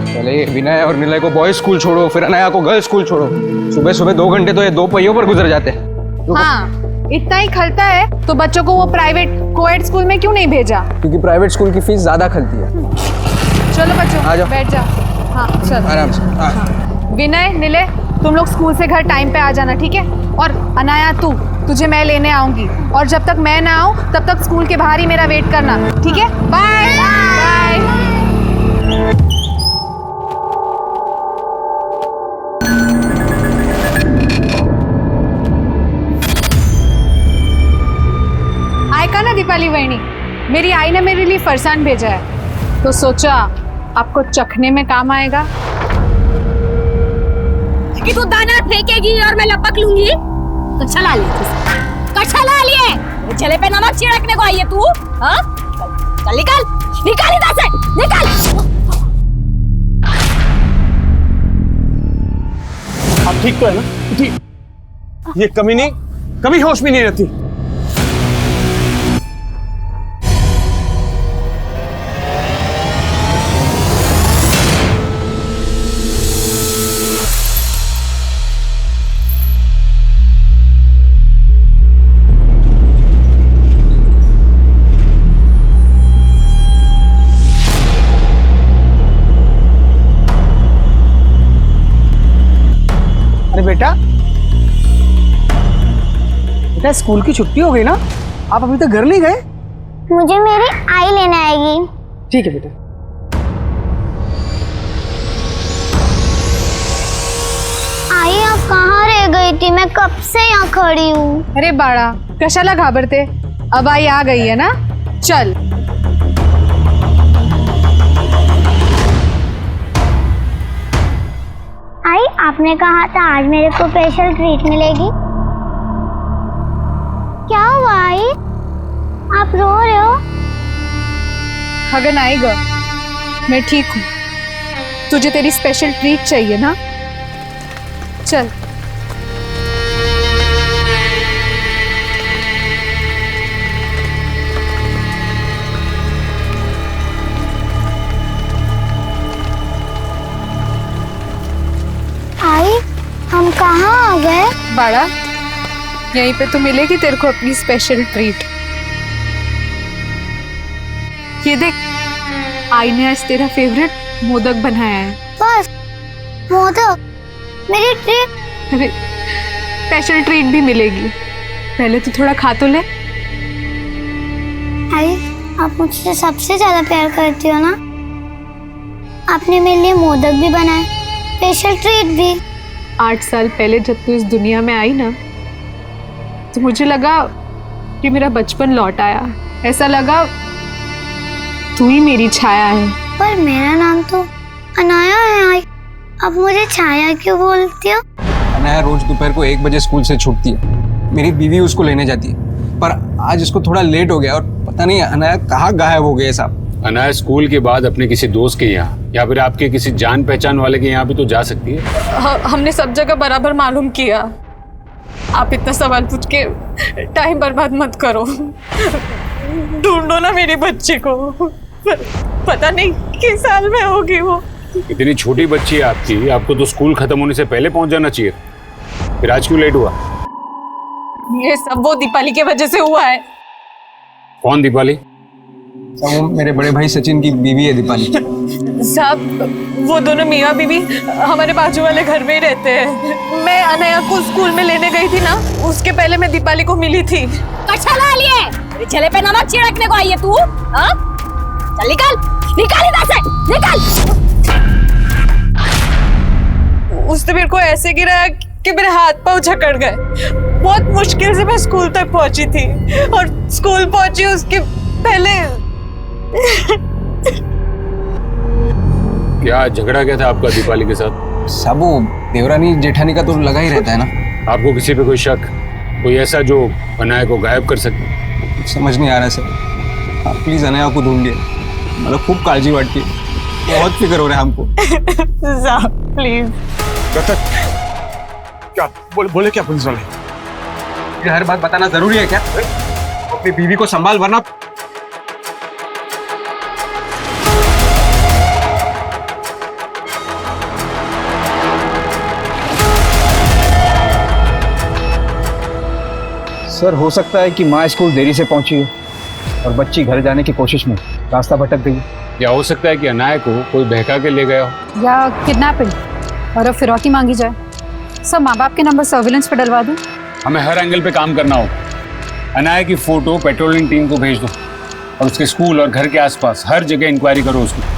पहले विनय और निलय को बॉयज स्कूल छोड़ो, फिर अनाया को गर्ल्स स्कूल छोड़ो। सुबह सुबह 2 घंटे तो ये 2 पहियों पर गुजर जाते हैं। हाँ, इतना ही खलता है तो बच्चों को वो प्राइवेट कोएड स्कूल में क्यों नहीं भेजा? क्योंकि प्राइवेट स्कूल की फीस ज्यादा खलती है। चलो बच्चों, बैठ जाओ। हाँ चलो, आराम से। हाँ। विनय, निलय, तुम लोग स्कूल से घर टाइम पे आ जाना, ठीक है? और अनाया, तुझे मैं लेने आऊंगी और जब तक मैं ना आऊं तब तक स्कूल के बाहर ही मेरा वेट करना, ठीक है? Bye bye. आयका ना दीपाली वहिनी, मेरी आई ने मेरे लिए फरसान भेजा है, तो सोचा आपको चखने में काम आएगा। कि तू दाना फेंकेगी और मैं लपक लूंगी? कच्छा ला लिए, कच्छा ला लिए। चले पे नमक छिड़कने को आई है तू? हाँ? चल निकल, निकल इधर से, निकल। आप ठीक तो है ना? ठीक। ये कमीनी कभी होश में नहीं रहती। बेटा, स्कूल की छुट्टी हो गई ना? आप अभी तक घर नहीं गए? मुझे मेरी आई लेने आएगी। ठीक है बेटा। आई, आप कहाँ रह गई थी? मैं कब से यहाँ खड़ी हूँ। अरे बाळा, कशाला घाबरते? अब आई आ गई है ना, चल। आई, आपने कहा था आज मेरे को स्पेशल ट्रीट मिलेगी। क्या हुआ आई? आप रो रहे हो? खगन आएगा, मैं ठीक हूँ। तुझे तेरी स्पेशल ट्रीट चाहिए ना? चल। आई, हम कहाँ आ गए? बड़ा, यहीं पे तो मिलेगी तेरे को अपनी स्पेशल ट्रीट। ये देख, आई ने आज तेरा फेवरेट मोदक बनाया है। बस मोदक? मेरी ट्रीट? अरे स्पेशल ट्रीट भी मिलेगी, पहले तो थोड़ा खा तो ले। आई, आप मुझसे सबसे ज्यादा प्यार करती हो ना? आपने मेरे लिए मोदक भी बनाए, स्पेशल ट्रीट भी। 8 साल पहले जब तू इस दुनिया में आई ना, तो मुझे लगा कि मेरा बचपन लौट आया। ऐसा लगा तू ही मेरी छाया है। पर मेरा नाम तो अनाया है आई, अब मुझे छाया क्यों बोलती हो? अनाया रोज दोपहर को 1 बजे स्कूल से छूटती है, मेरी बीवी उसको लेने जाती है, पर आज उसको थोड़ा लेट हो गया और पता नहीं अनाया कहाँ गायब हो गए साहब। अनाया स्कूल के बाद अपने किसी दोस्त के यहाँ या फिर आपके किसी जान पहचान वाले के यहाँ भी तो जा सकती है। हमने सब जगह बराबर मालूम किया। आप इतना सवाल पूछ के टाइम बर्बाद मत करो। ढूंढो ना मेरी बच्ची को, पता नहीं किस साल में होगी वो। इतनी छोटी बच्ची है आपकी, आपको तो स्कूल खत्म होने से पहले पहुंच जाना चाहिए, फिर आज क्यों लेट हुआ? ये सब वो दीपाली की वजह से हुआ है। कौन दीपाली? वो मेरे बड़े भाई सचिन की बीवी है दीपाली। साहब, वो दोनों मियाँ बीवी हमारे बाजू वाले घर में ही रहते हैं। मैं अनया को स्कूल में लेने गई थी ना, उसके पहले मैं दीपाली को मिली थी। कच्छा ला लिए, चले पे नमक छिड़कने को आई है तू? हाँ? चल निकल, निकल इधर से, निकल। उसने मेरे को ऐसे गिराया कि मेरे हाथ पांव जकड़ गए। बहुत मुश्किल से मैं स्कूल तक पहुंची थी, और स्कूल पहुंची उसके पहले। क्या झगड़ा क्या था आपका दीपाली के साथ? सब वो देवरानी जेठानी का तो लगा ही रहता है ना। आपको किसी पे कोई शक, कोई ऐसा जो अनाया को गायब कर सके? समझ नहीं आ रहा सर, आप प्लीज अनाया को ढूंढिए, मतलब खूब काळजी वाटती है, बहुत फिक्र हो रहा है हमको। प्लीज। क्या बोले क्या पुलिस वाले? हर बात बताना जरूरी है क्या? अपनी बीवी को संभाल, वरना सर, हो सकता है कि माँ स्कूल देरी से पहुंची हो और बच्ची घर जाने की कोशिश में रास्ता भटक गई। या हो सकता है कि अनाया को कोई बहका के ले गया हो, या किडनैपिंग और अब फिरौती मांगी जाए। सब माँ बाप के नंबर सर्विलेंस पे डलवा दूं। हमें हर एंगल पे काम करना होगा। अनाया की फोटो पेट्रोलिंग टीम को भेज दो और उसके स्कूल और घर के आसपास हर जगह इंक्वायरी करो उसकी।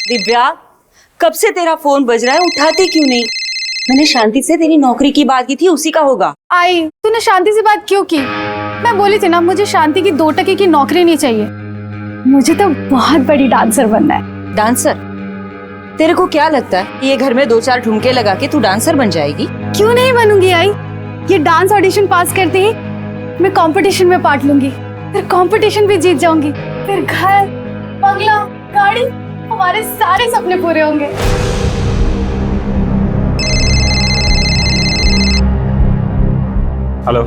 दिव्या, कब से तेरा फोन बज रहा है, उठाती क्यों नहीं? मैंने शांति से तेरी नौकरी की बात की थी, उसी का होगा। आई, तूने शांति से बात क्यों की? मैं बोली थी ना, मुझे शांति की 2 टके की नौकरी नहीं चाहिए। मुझे तो बहुत बड़ी डांसर बनना है। डांसर? तेरे को क्या लगता है ये घर में 2-4 ठुमके लगा के तू डांसर बन जाएगी? क्यों नहीं बनूंगी आई? ये डांस ऑडिशन पास करते ही मैं कंपटीशन में पार्ट लूंगी, फिर कंपटीशन भी जीत जाऊंगी, फिर घर, बंगला, गाड़ी, हमारे सारे सपने पूरे होंगे। हेलो।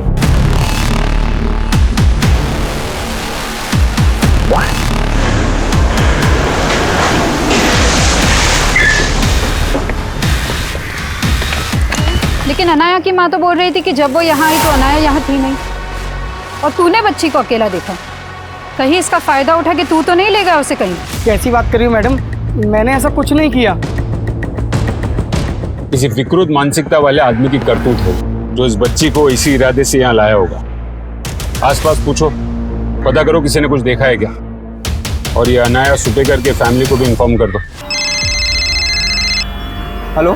लेकिन अनाया की माँ तो बोल रही थी कि जब वो यहाँ आई तो अनाया यहाँ थी नहीं, और तूने बच्ची को अकेला देखा। कहीं इसका फायदा उठा के तू तो नहीं ले गया उसे कहीं? कैसी बात कर रही हो मैडम, मैंने ऐसा कुछ नहीं किया। किसी विकृत मानसिकता वाले आदमी की करतूत है जो इस बच्ची को इसी इरादे से यहाँ लाया होगा। आसपास पूछो, पता करो किसी ने कुछ देखा है क्या, और ये अनाया सुपेकर के फैमिली को भी इन्फॉर्म कर दो। हेलो,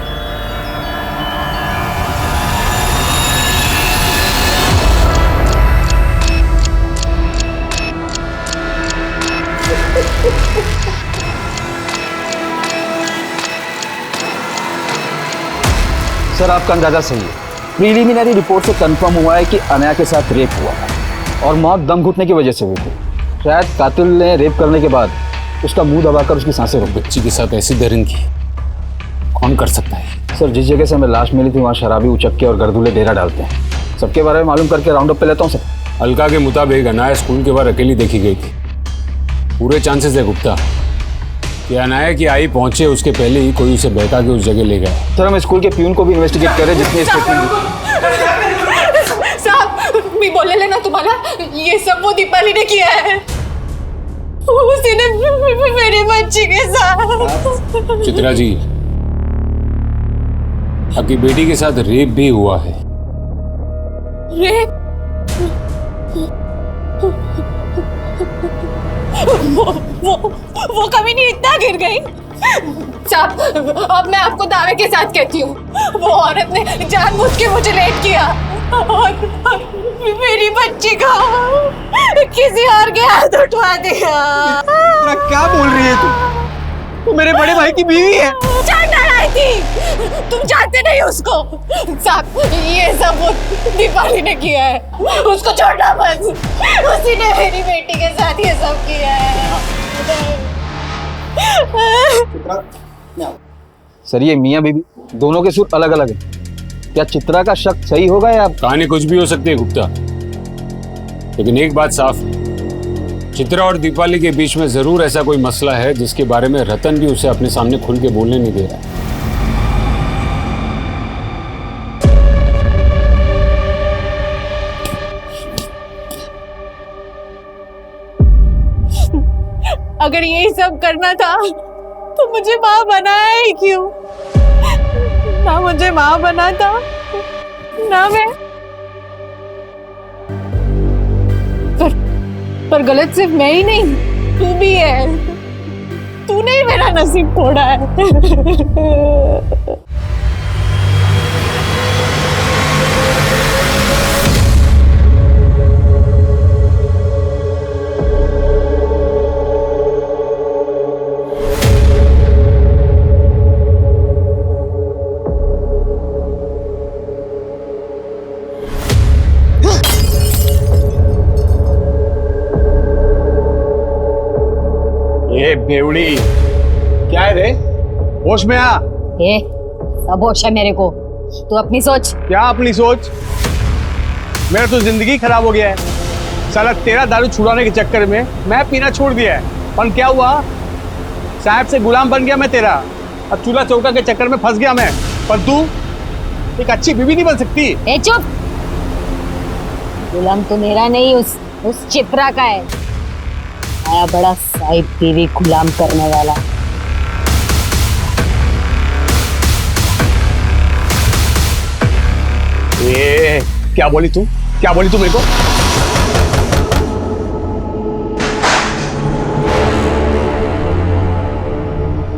सर आपका अंदाजा सही है। प्रीलिमिनरी रिपोर्ट से कंफर्म हुआ है कि अनाया के साथ रेप हुआ है और मौत दम घुटने की वजह से हुई थी। शायद कातिल ने रेप करने के बाद उसका मुंह दबाकर उसकी सांसें रोक दी। बच्ची के साथ ऐसी दरिंद की कौन कर सकता है? सर जिस जगह से हमें लाश मिली थी वहाँ शराबी उचक्के और गर्दूले डेरा डालते हैं। सबके बारे में मालूम करके राउंड अप पे लेता हूँ सर। अलका के मुताबिक अनाया स्कूल के बाहर अकेली देखी गई थी। पूरे चांसेस है गुप्ता कि अनाया की आई पहुंचे उसके पहले ही कोई उसे बहका के उस जगह ले गया। सर हम स्कूल के प्यून को भी इन्वेस्टिगेट कर रहे हैं जिसने साहब मैं बोले लेना तुम्हारा, ये सब वो दीपाली ने किया है। उसी ने मेरी बच्ची के साथ। चित्रा जी, आपकी बेटी के साथ रेप भी हुआ है। रेप? वो कभी नहीं इतना गिर गई। साहब अब मैं आपको दावे के साथ कहती हूँ, वो औरत ने जानबूझ के मुझे लेट किया और मेरी बच्ची का किसी और के हाथ उठवा दिया। क्या बोल रही है तू? वो मेरे बड़े भाई की बीवी है। जानना आई थी, तुम जानते नहीं उसको। साहब ये सब वो दीपाली ने किया है, उसको छोड़ना मत। उसी ने मेरी बेटी के साथ ये सब किया है। सर ये मियाँ बीवी दोनों के सुर अलग अलग है। क्या चित्रा का शक सही होगा या? कहानी कुछ भी हो सकती है गुप्ता, लेकिन एक बात साफ है, चित्रा और दीपाली के बीच में जरूर ऐसा कोई मसला है जिसके बारे में रतन भी उसे अपने सामने खुल के बोलने नहीं दे रहा है। अगर यही सब करना था तो मुझे माँ बनाया ही क्यों? ना मुझे माँ बना था ना मैं। पर गलत सिर्फ मैं ही नहीं, तू भी है। तूने ही मेरा नसीब तोड़ा है। बेवड़ी क्या है रे? होश में आ। सब होश है मेरे को, तू अपनी सोच। क्या अपनी सोच? मेरा तो जिंदगी खराब हो गया है। साला तेरा दारू छुड़ाने के चक्कर में मैं पीना छोड़ दिया है। पर क्या हुआ? साहब से गुलाम बन गया मैं तेरा। अब चूल्हा चौका के चक्कर में फंस गया मैं। पर तू एक अच्छी बीवी नहीं बन सकती। ए चुप, गुलाम तो मेरा नहीं, उस चित्रा का है। आया बड़ा साहिब बीवी गुलाम करने वाला। क्या बोली तू? क्या बोली तू मेरे को?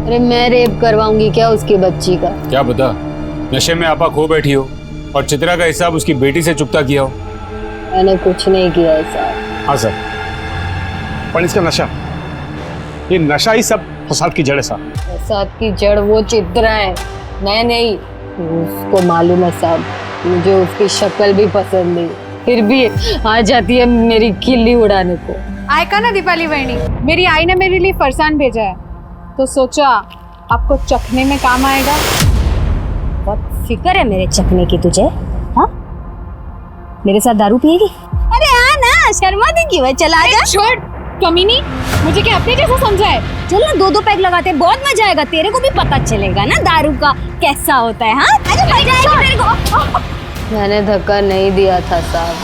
अरे मैं रेप करवाऊंगी क्या उसकी बच्ची का? क्या पता नशे में आपा खो बैठी हो और चित्रा का हिसाब उसकी बेटी से चुकता किया हो। मैंने कुछ नहीं किया साहब। हाँ सर, पर इसका नशा, ये नशा ही सब फसाद की जड़ है साहब। फसाद की जड़ वो चित्रा है, मैं नहीं। उसको मालूम है साहब, मुझे उसकी शक्ल भी पसंद नहीं, फिर भी आ जाती है मेरी खिल्ली उड़ाने को। आयका ना दीपाली बहनी, मेरी आई ने मेरे लिए फरसान भेजा है, तो सोचा आपको चखने में काम आएगा। बहुत फिक्र है मेरे चखने की तुझे। हाँ, मेरे साथ दारू पिएगी? अरे हाँ ना, शर्मा की वह चला जा। छोड़ कमीनी, मुझे क्या अपने जैसा समझा है? चल ना, 2-2 पैक लगाते हैं, बहुत मजा आएगा। तेरे को भी पता चलेगा ना दारू का कैसा होता है। हाँ अरे मजा आएगा तेरे को। मैंने धक्का नहीं दिया था साहब,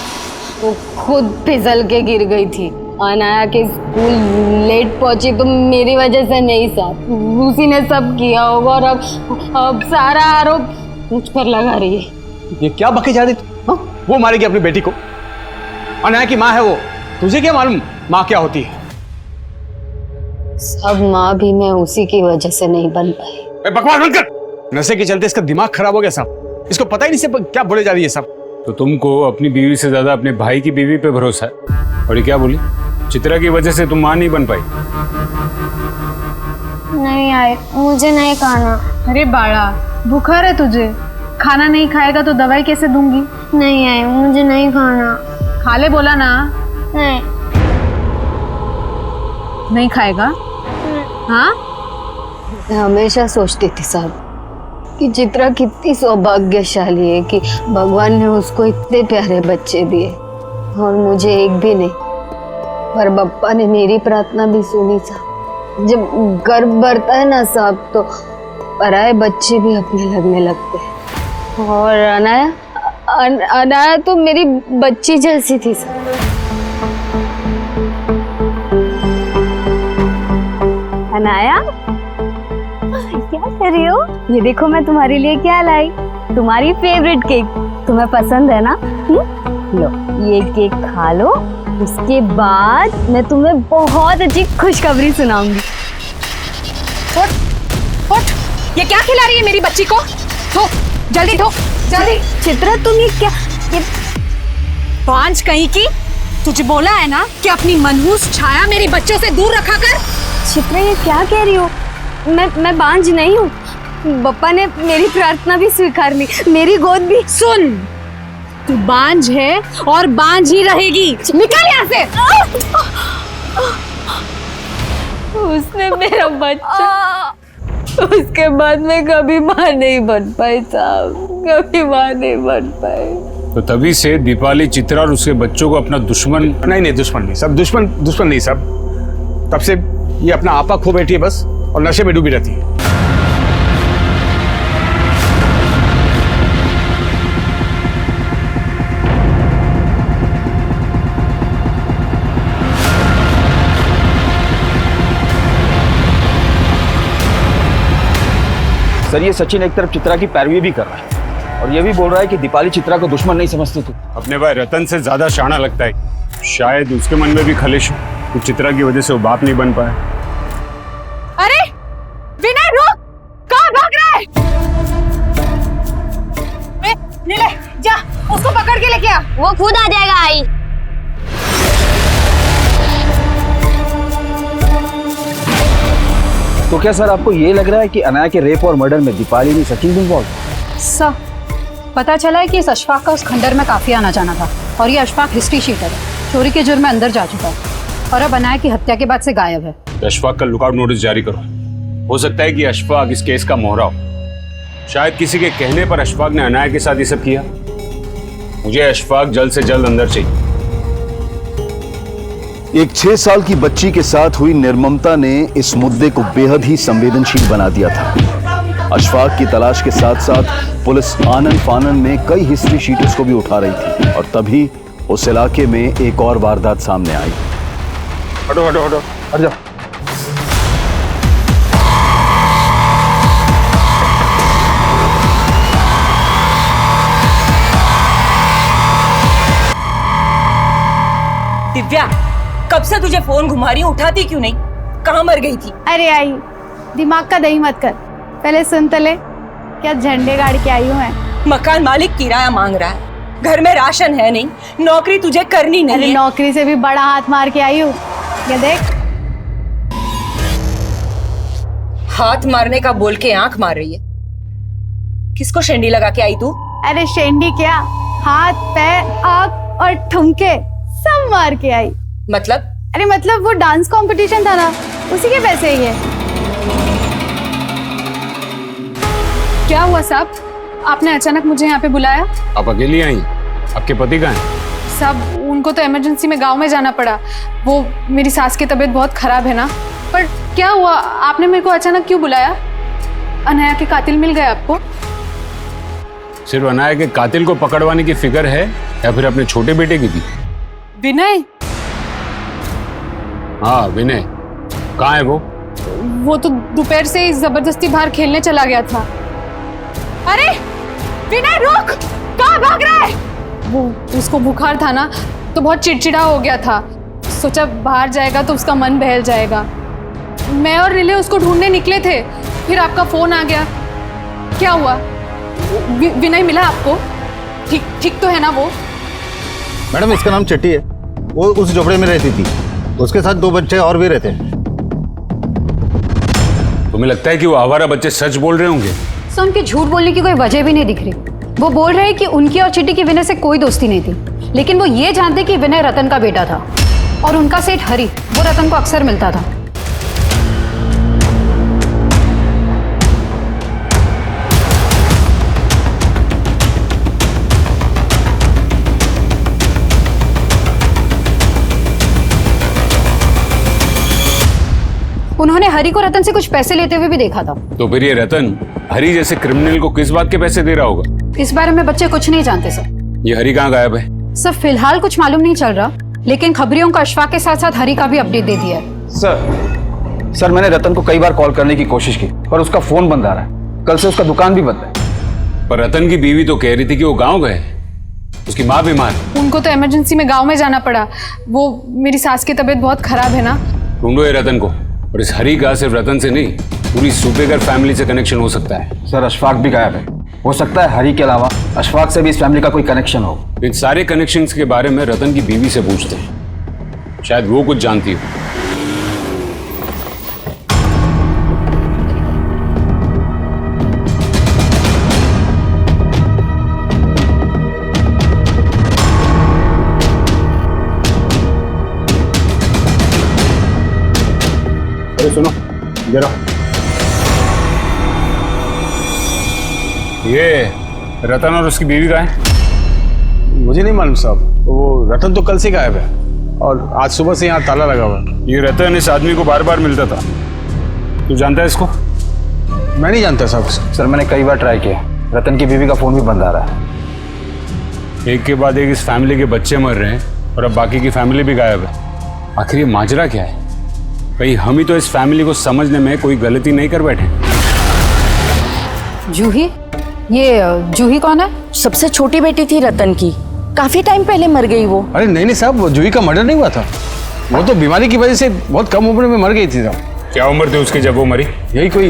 वो खुद फिसल के गिर गई थी। अनाया के स्कूल लेट पहुंची तो मेरी वजह से नहीं साहब, उसी ने सब किया होगा और अब सारा आरोप मुझ पर लगा रही है। ये क्या बके जा रही तू? वो मारेगी अपनी बेटी को। अनाया की माँ है वो, तुझे क्या मालूम माँ क्या होती है? सब माँ भी मैं उसी की वजह से नहीं बन पाई। बकवास बंद कर। नशे के चलते इसका दिमाग खराब हो गया साहब। इसको पता ही नहीं से क्या बोले जा रही है साहब। तो तुमको अपनी बीवी से ज्यादा अपने भाई की बीवी पे भरोसा है। और ये क्या बोली? चित्रा की वजह से तुम माँ नहीं बन पाई। नहीं आए, मुझे नहीं खाना। अरे बाड़ा, बुखार है तुझे, खाना नहीं खाएगा तो दवाई कैसे दूंगी? नहीं आए, मुझे नहीं खाना। खा ले बोला ना। नहीं। नहीं खाएगा? हाँ? मैं हमेशा सोचती थी साहब कि चित्रा कितनी सौभाग्यशाली है कि भगवान ने उसको इतने प्यारे बच्चे दिए और मुझे एक भी नहीं। पर बप्पा ने मेरी प्रार्थना भी सुनी साहब। जब गर्भ भरता है ना साहब तो पराए बच्चे भी अपने लगने लगते हैं। और अनाया तो मेरी बच्ची जैसी थी साहब। अनाया, क्या कर रही हो? ये देखो मैं तुम्हारे लिए क्या लाई, तुम्हारी फेवरेट केक। तुम्हें पसंद है ना? लो ये केक खा लो, उसके बाद मैं तुम्हें बहुत अच्छी खुशखबरी सुनाऊंगी। उठ, ये क्या खिला रही है मेरी बच्ची को? धो, जल्दी धो, जल्दी। चित्रा तुम ये क्या? ये बांझ कहीं की, तुझे बोला है ना कि अपनी मनहूस छाया मेरे बच्चों से दूर रखा कर। चित्रा ये क्या कह रही हो? मैं बांझ नहीं हूँ। बप्पा ने मेरी प्रार्थना भी स्वीकार ली, मेरी गोद भी। सुन, तू बांझ है और बांझ ही रहेगी। निकल यहाँ से। उसने मेरा बच्चा, उसके बाद मैं कभी माँ नहीं बन पाई साहब, कभी माँ नहीं बन पाई। तो तभी से दीपाली चित्रा और उसके बच्चों को अपना दुश्मन। नहीं, दुश्मन नहीं सब, दुश्मन नहीं सब। तब से ये अपना आपा खो बैठी है बस और नशे में डूबी रहती है। सर ये सचिन एक तरफ चित्रा की पैरवी भी कर रहा है और ये भी बोल रहा है कि दीपाली चित्रा को दुश्मन नहीं समझती थी। अपने भाई रतन से ज्यादा शाना लगता है। शायद उसके मन में भी खलिश हो कि चित्रा की वजह से वो बाप नहीं बन पाया। अरे विनय रुक, कहाँ भाग रहा है? ले जा, उसको पकड़ के लेके आ। वो खुद आ जाएगा। आई तो क्या सर आपको ये लग रहा है कि अनाया के रेप और मर्डर में दीपाली नहीं सचिन भी इन्वॉल्व? सर पता चला है कि इस अशफाक का उस खंडर में काफी आना जाना था और ये अशफाक हिस्ट्री शीटर है, चोरी के जुर्म में अंदर जा चुका है और अब अनाया की हत्या के बाद से गायब है। अशफाक का लुकआउट नोटिस जारी करो। हो सकता है कि अशफाक इस केस का मोहरा हो। शायद किसी के कहने पर अशफाक ने अनाया के साथ ये सब किया। मुझे अशफाक जल्द से जल्द अंदर चाहिए। एक 6 साल की बच्ची के साथ हुई निर्ममता ने इस मुद्दे को बेहद ही संवेदनशील बना दिया था। अशफाक की तलाश के साथ साथ पुलिस आनन फानन में कई हिस्ट्री शीटर्स को भी उठा रही थी और तभी उस इलाके में एक और वारदात सामने आई। हटो हटो हटो, हट जाओ। दिव्या, कब से तुझे फोन घुमा रही हूँ, उठाती क्यों नहीं? कहाँ मर गई थी? अरे आई, दिमाग का दही मत कर, पहले सुन तो ले। क्या झंडे गाड़ के आई हूँ मैं। मकान मालिक किराया मांग रहा है, घर में राशन है नहीं, नौकरी तुझे करनी नहीं है। नौकरी से भी बड़ा हाथ मार के आई हूँ, ये देख। हाथ मारने का बोल के आंख मार रही है। किसको शेंडी लगा के आई तू? अरे शेंडी क्या, हाथ पैर आँख और ठुमके सब मार के आई। मतलब? अरे मतलब वो डांस कंपटीशन था ना, उसी के पैसे ही है। क्या हुआ साहब, आपने अचानक मुझे यहाँ पे बुलाया? आप अकेली आई? आपके पति कहाँ हैं? साहब उनको तो इमरजेंसी में गांव में जाना पड़ा। वो मेरी सास की तबीयत बहुत खराब है ना। पर क्या हुआ, आपने मेरे को अचानक क्यों बुलाया? अनाया के कातिल मिल गए आपको? सिर्फ अनाया के कातिल को पकड़वाने की फिक्र है या फिर अपने छोटे बेटे की भी? विनय? हाँ विनय, कहाँ है वो? वो तो दोपहर से ही जबरदस्ती बाहर खेलने चला गया था। अरे विनय रुक, कहाँ भाग रहा है? वो उसको बुखार था ना तो बहुत चिड़चिड़ा हो गया था, सोचा बाहर जाएगा तो उसका मन बहल जाएगा। मैं और रिले उसको ढूंढने निकले थे, फिर आपका फोन आ गया। क्या हुआ? विनय मिला आपको? ठीक तो है ना वो? मैडम इसका नाम चट्टी है, वो उस झोपड़े में रहती थी, उसके साथ 2 बच्चे और भी रहते हैं। तुम्हें लगता है कि वो आवारा बच्चे सच बोल रहे होंगे? सर उनके झूठ बोलने की कोई वजह भी नहीं दिख रही। वो बोल रहे हैं कि उनकी और चिट्टी की विनय से कोई दोस्ती नहीं थी, लेकिन वो ये जानते कि विनय रतन का बेटा था और उनका सेठ हरी वो रतन को अक्सर मिलता था। उन्होंने हरी को रतन से कुछ पैसे लेते हुए भी देखा था। तो फिर ये रतन हरी जैसे क्रिमिनल को किस बात के पैसे दे रहा होगा? इस बारे में बच्चे कुछ नहीं जानते सर। ये हरी कहाँ गायब है? सर फिलहाल कुछ मालूम नहीं चल रहा, लेकिन खबरियों का अशफाक के साथ साथ हरी का भी अपडेट दे दिया है। सर मैंने रतन को कई बार कॉल करने की कोशिश की पर उसका फोन बंद आ रहा है। कल से उसका दुकान भी बंद है। पर रतन की बीवी तो कह रही थी कि वो गाँव गए, उसकी माँ बीमार। उनको तो इमरजेंसी में गाँव में जाना पड़ा। वो मेरी सास की तबीयत बहुत खराब है ना। ढूंढो ये रतन को। और इस हरी का सिर्फ रतन से नहीं, पूरी सूबेगर फैमिली से कनेक्शन हो सकता है। सर अशफाक भी गायब है, हो सकता है हरी के अलावा अशफाक से भी इस फैमिली का कोई कनेक्शन हो। इन सारे कनेक्शंस के बारे में रतन की बीवी से पूछते हैं, शायद वो कुछ जानती हो। अरे सुनो जरा, ये रतन और उसकी बीवी का है? मुझे नहीं मालूम साहब, वो रतन तो कल से गायब है और आज सुबह से यहाँ ताला लगा हुआ है। ये रतन इस आदमी को बार बार मिलता था, तू जानता है इसको? मैं नहीं जानता साहब। सर मैंने कई बार ट्राई किया, रतन की बीवी का फोन भी बंद आ रहा है। एक के बाद एक इस फैमिली के बच्चे मर रहे हैं और अब बाकी की फैमिली भी गायब है। आखिर ये माजरा क्या है? कहीं हम ही तो इस फैमिली को समझने में कोई गलती नहीं कर बैठे? जूही? ये जूही कौन है? सबसे छोटी बेटी थी रतन की, काफी टाइम पहले मर गई वो। अरे नहीं साहब, वो जूही का मर्डर नहीं हुआ था, वो तो बीमारी की वजह से बहुत कम उम्र में मर गई थी साहब। क्या उम्र थी उसकी जब वो मरी? यही कोई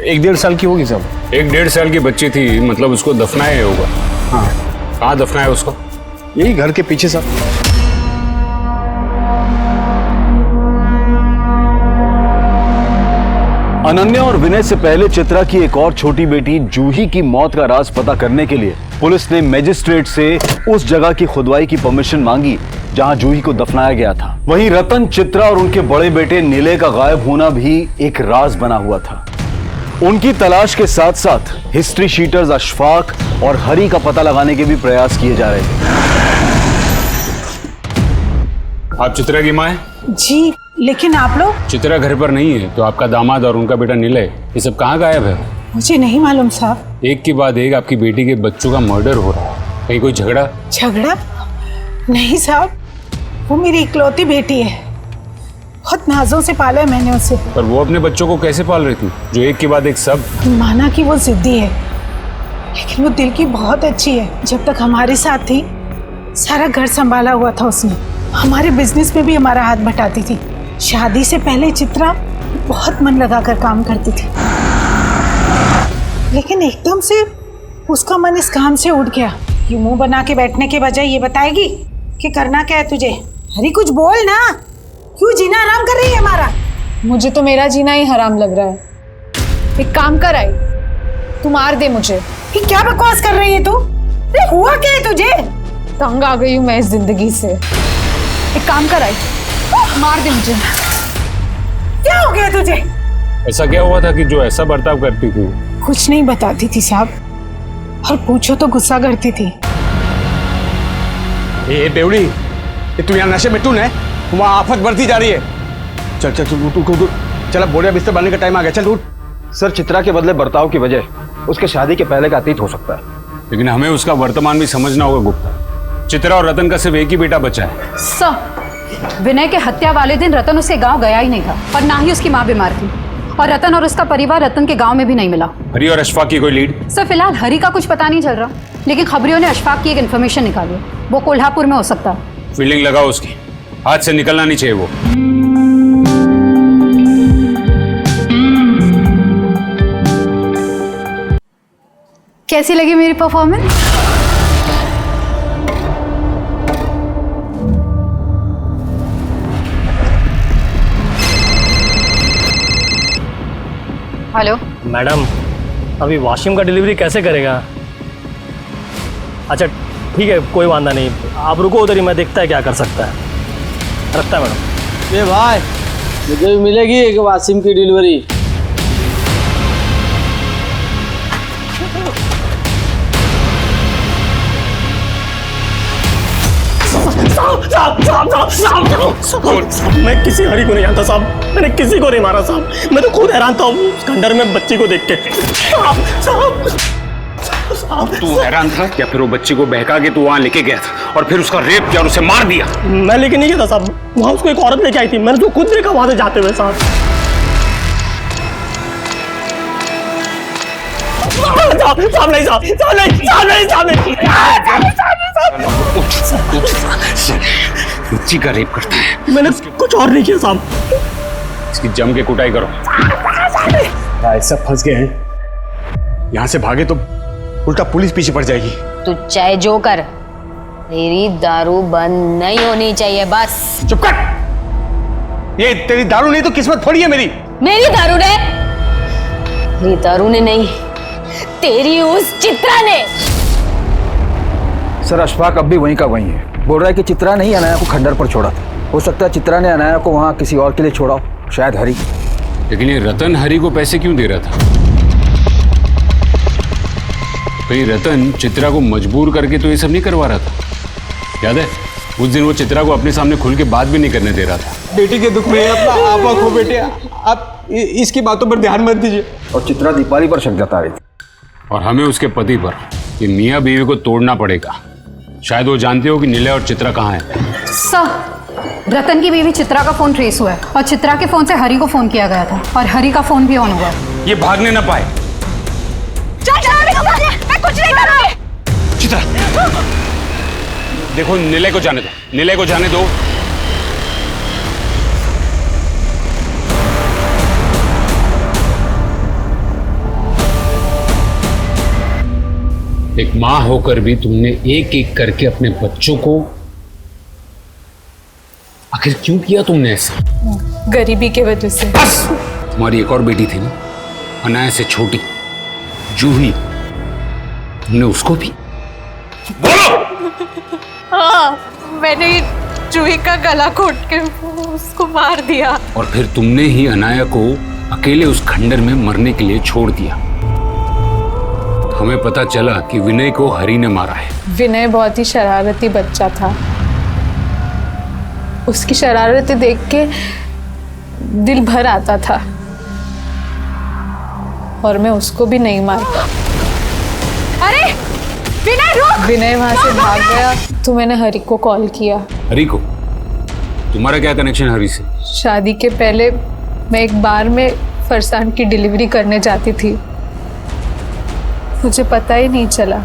1-1.5 साल की होगी साहब। 1-1.5 साल की बच्ची थी, मतलब उसको दफनाया होगा। हाँ। कहाँ दफनाया उसको? यही घर के पीछे साहब। अनन्या और विनय से पहले चित्रा की एक और छोटी बेटी जूही की मौत का राज पता करने के लिए पुलिस ने मजिस्ट्रेट से उस जगह की खुदवाई की परमिशन मांगी जहां जूही को दफनाया गया था। वहीं रतन, चित्रा और उनके बड़े बेटे नीले का गायब होना भी एक राज बना हुआ था। उनकी तलाश के साथ साथ हिस्ट्री शीटर्स अशफाक और हरी का पता लगाने के भी प्रयास किए जा रहे थे। आप चित्रा की माँ हैं? जी, लेकिन आप लोग? चित्रा घर पर नहीं है, तो आपका दामाद और उनका बेटा नीलय ये सब कहाँ गायब है? मुझे नहीं मालूम साहब। एक के बाद एक आपकी बेटी के बच्चों का मर्डर हो रहा है, कहीं कोई झगड़ा? झगड़ा? नहीं साहब, वो मेरी इकलौती बेटी है, बहुत नाजों से पाला है मैंने उसे। पर वो अपने बच्चों को कैसे पाल रही थी जो एक के बाद एक सब? माना कि वो जिद्दी है, लेकिन वो दिल की बहुत अच्छी है। जब तक हमारे साथ थी सारा घर संभाला हुआ था उसने, हमारे बिजनेस में भी हमारा हाथ बटाती थी। शादी से पहले चित्रा बहुत मन लगाकर काम करती थी, लेकिन एकदम से उसका मन इस काम से उठ गया। ये मुंह बना के बैठने के बजाय ये बताएगी कि करना क्या है तुझे। अरे कुछ बोल ना, क्यों जीना हराम कर रही है हमारा? मुझे तो मेरा जीना ही हराम लग रहा है। एक काम कर आई, तू मार दे मुझे। ये क्या बकवास कर रही है तू? अरे हुआ क्या है तुझे? तंग आ गई हूँ मैं इस जिंदगी से। एक काम कर आई, मार दे मुझे। क्या हो गया तुझे? ऐसा क्या हुआ था कि जो ऐसा बर्ताव करती थी? कुछ नहीं बताती थी साहब, और पूछो तो गुस्सा करती थी। ए बेवड़ी, तू यहाँ नशे में टून है, वहाँ आफत बढ़ती जा रही है। चल चल चल उठ, चल अब बोरिया बिस्तर बनने का टाइम आ गया, चल उठ। सर चित्रा के बदले बर्ताव की वजह उसके शादी के पहले का अतीत हो सकता है, लेकिन हमें उसका वर्तमान भी समझना होगा गुप्ता। चित्रा और रतन का सिर्फ एक ही बेटा बचा है। सर विनय के हत्या वाले दिन रतन उसके गांव गया ही नहीं था, और ना ही उसकी माँ बीमार थी, और रतन और उसका परिवार रतन के गांव में भी नहीं मिला। हरी और अशफाक की कोई लीड? सर फिलहाल हरी का कुछ पता नहीं चल रहा, लेकिन खबरियों ने अशफाक की एक इन्फॉर्मेशन निकाली, वो कोल्हापुर में हो सकता है। फील्डिंग लगाओ उसकी, हाथ से निकलना नहीं चाहिए वो। कैसी लगी मेरी परफॉर्मेंस? हेलो मैडम, अभी वॉशिंग का डिलीवरी कैसे करेगा? अच्छा ठीक है, कोई वादा नहीं, आप रुको उधर ही, मैं देखता है क्या कर सकता है। रखता है मैडम। ये भाई, मुझे भी मिलेगी एक वासिम की डिलीवरी। साहब, मैं किसी हरी को नहीं जानता साहब, मैंने किसी को नहीं मारा साहब, मैं तो खुद हैरान था उस खंडर में बच्ची को देख के। तू हैरान था क्या? फिर वो बच्ची को बहका के तू वहां लेके गया था और फिर उसका रेप किया और उसे मार दिया? मैं लेके नहीं गया था साहब, वहां उसको एक औरत लेके आई थी, मैंने तो खुद देखा वहां से जाते हुए साहब। साहब नहीं, साहब बच्ची का रेप करता है। मैंने कुछ और नहीं किया साहब। इसकी जम के कुटाई करो। भाई सब फंस गए हैं, यहाँ से भागे तो उल्टा पुलिस पीछे पड़ जाएगी। तू चाहे जो कर, मेरी दारू बंद नहीं होनी चाहिए बस। चुप कर। ये तेरी दारू नहीं तो किस्मत थोड़ी है मेरी। मेरी दारू ने? मेरी दारू ने नहीं, तेरी उस चित्रा ने। सर अशफाक अब भी वहीं का वहीं है। बोल रहा है कि चित्रा ने ही अनाया को खंडर पर छोड़ा था। हो सकता है चित्रा ने अनाया को वहाँ किसी और के लिए छोड़ा हो, शायद हरी। लेकिन ये रतन हरी को पैसे क्यों दे रहा था? कहीं रतन चित्रा को मजबूर करके तो ये सब नहीं करवा रहा था? याद है उस दिन वो चित्रा को अपने सामने खुल के बात भी नहीं करने दे रहा था। बेटी के दुख में अपना आपा खो बेटे, आप इसकी बातों पर ध्यान मत दीजिए। और चित्रा दीपाली पर शक जता रही थी और हमें उसके पति पर। ये मियाँ बीवी को तोड़ना पड़ेगा। शायद वो जानते हो कि निलय और चित्रा कहाँ है। सर, रतन की बीवी चित्रा का फोन ट्रेस हुआ है और चित्रा के फोन से हरी को फोन किया गया था और हरी का फोन भी ऑन हुआ। ये भागने ना पाए। मैं कुछ नहीं करूंगी। चित्रा देखो, निलय को जाने दो, निलय को जाने दो। एक मां होकर भी तुमने एक एक करके अपने बच्चों को, आखिर क्यों किया तुमने ऐसा? गरीबी के वजह से। बस! तुम्हारी एक और बेटी थी ना, अनाया से छोटी, जूही, तुमने उसको भी? बोलो! हाँ, मैंने जूही का गला घोट के उसको मार दिया। और फिर तुमने ही अनाया को अकेले उस खंडर में मरने के लिए छोड़ दिया। हमें पता चला कि विनय को हरी ने मारा है। विनय बहुत ही शरारती बच्चा था। उसकी शरारतें देख के दिल भर आता था और मैं उसको भी नहीं मारता। अरे विनय रुक! विनय वहां से भाग गया तो मैंने हरी को कॉल किया। हरी को? तुम्हारा क्या कनेक्शन हरी से? शादी के पहले मैं एक बार में फरसान की डिलीवरी करने जाती थी। मुझे पता ही नहीं चला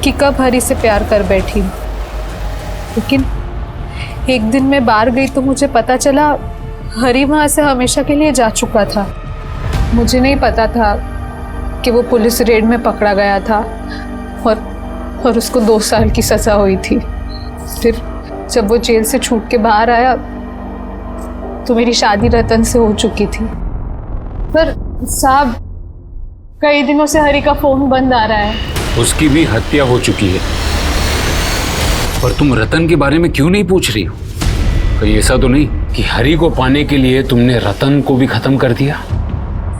कि कब हरी से प्यार कर बैठी, लेकिन एक दिन मैं बाहर गई तो मुझे पता चला हरी वहां से हमेशा के लिए जा चुका था। मुझे नहीं पता था कि वो पुलिस रेड में पकड़ा गया था और उसको 2 साल की सजा हुई थी। फिर जब वो जेल से छूट के बाहर आया तो मेरी शादी रतन से हो चुकी थी। पर साहब, कई दिनों से हरी का फोन बंद आ रहा है। उसकी भी हत्या हो चुकी है। पर तुम रतन के बारे में क्यों नहीं पूछ रही हो? कहीं ऐसा तो नहीं कि हरी को पाने के लिए तुमने रतन को भी खत्म कर दिया?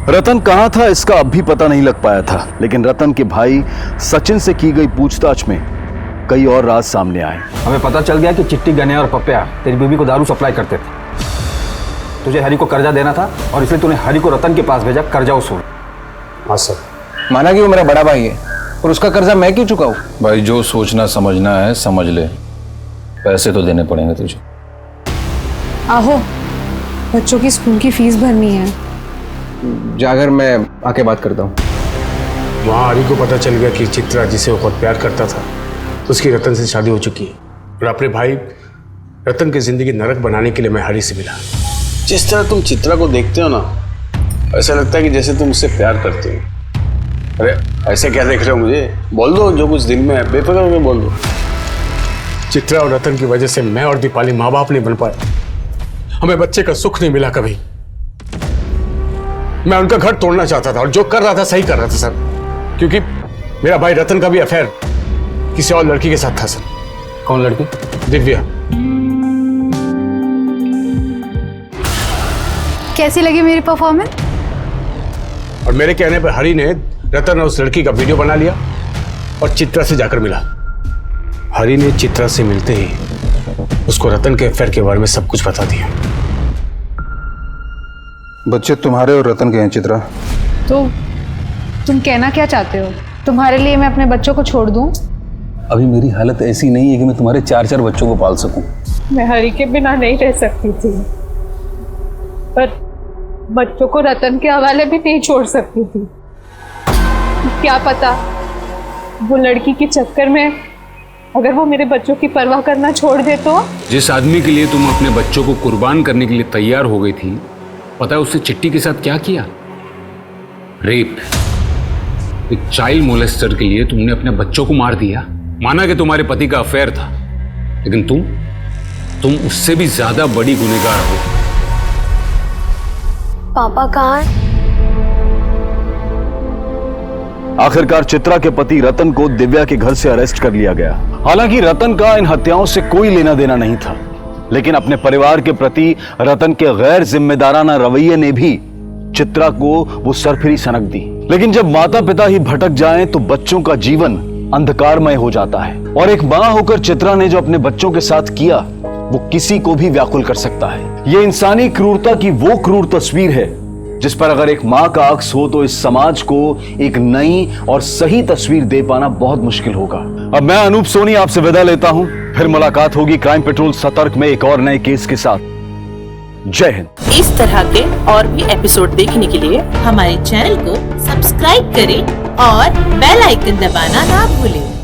रतन कहाँ था इसका अब भी पता नहीं लग पाया था, लेकिन रतन के भाई सचिन से की गई पूछताछ में कई और राज सामने आए। हमें पता चल गया कि चिट्टी, गने और पप्पिया तेरी बीवी को दारू सप्लाई करते थे। तुझे हरी को कर्जा देना था और इसलिए तूने हरी को रतन के पास भेजा कर्जा वसूल। हाँ सर। माना कि वो मेरा बड़ा भाई है और उसका कर्जा मैं क्यों चुकाऊं? भाई जो सोचना समझना है समझ ले, पैसे तो देने पड़ेंगे तुझे। आहो, बच्चों की स्कूल की फीस भरनी है। जाकर मैं आके बात करता हूँ। वहाँ हरी को पता चल गया कि चित्रा जिसे वो बहुत प्यार करता था उसकी रतन से शादी हो चुकी है और अपने भाई रतन की जिंदगी नरक बनाने के लिए मैं हरी से मिला। जिस तरह तुम चित्रा को देखते हो ना, ऐसा लगता है कि जैसे तुम उससे प्यार करते हो। अरे ऐसे क्या देख रहे हो मुझे? बोल दो जो कुछ दिल में है, बेफिक्र होकर बोल दो। चित्रा और रतन की वजह से मैं और दीपाली माँ बाप नहीं बन पाए। हमें बच्चे का सुख नहीं मिला कभी। मैं उनका घर तोड़ना चाहता था और जो कर रहा था सही कर रहा था सर, क्योंकि मेरा भाई रतन का भी अफेयर किसी और लड़की के साथ था सर। कौन लड़की? दिव्या। कैसी लगी मेरी परफॉर्मेंस? और मेरे कहने पर हरी ने रतन और उस लड़की का वीडियो बना लिया और चित्रा से जाकर मिला। हरी ने चित्रा से मिलते ही उसको रतन के अफेयर के बारे में सब कुछ बता दिया। बच्चे तुम्हारे और रतन के हैं चित्रा। तो तुम कहना क्या चाहते हो? तुम्हारे लिए मैं अपने बच्चों को छोड़ दूं? अभी मेरी हालत ऐसी नहीं है कि मैं तुम्हारे 4-4 बच्चों को पाल सकूं। मैं हरी के बिना नहीं रह सकती थी, पर बच्चों को रतन के हवाले भी नहीं छोड़ सकती थी। क्या पता वो लड़की के चक्कर में अगर वो मेरे बच्चों की परवाह करना छोड़ दे तो? जिस आदमी के लिए तुम अपने बच्चों को कुर्बान करने के लिए तैयार हो गई थी, पता है उससे चिट्टी के साथ क्या किया? रेप। एक चाइल्ड मोलेस्टर के लिए तुमने अपने बच्चों को मार दिया। माना कि तुम्हारे पति का अफेयर था, लेकिन तुम उससे भी ज्यादा बड़ी गुनहगार हो। पापा कहाँ है? आखिरकार चित्रा के पति रतन को दिव्या के घर से अरेस्ट कर लिया गया। हालांकि रतन का इन हत्याओं से कोई लेना देना नहीं था, लेकिन अपने परिवार के प्रति रतन के गैर जिम्मेदाराना रवैये ने भी चित्रा को वो सरफिरी सनक दी। लेकिन जब माता पिता ही भटक जाएं तो बच्चों का जीवन अंधकारमय हो जाता है, और एक मां होकर चित्रा ने जो अपने बच्चों के साथ किया वो किसी को भी व्याकुल कर सकता है। ये इंसानी क्रूरता की वो क्रूर तस्वीर है जिस पर अगर एक मां का अक्स हो तो इस समाज को एक नई और सही तस्वीर दे पाना बहुत मुश्किल होगा। अब मैं अनूप सोनी आपसे विदा लेता हूं, फिर मुलाकात होगी क्राइम पेट्रोल सतर्क में एक और नए केस के साथ। जय हिंद। इस तरह के और भी एपिसोड देखने के लिए हमारे चैनल को सब्सक्राइब करें और बेल आइकन दबाना ना भूलें।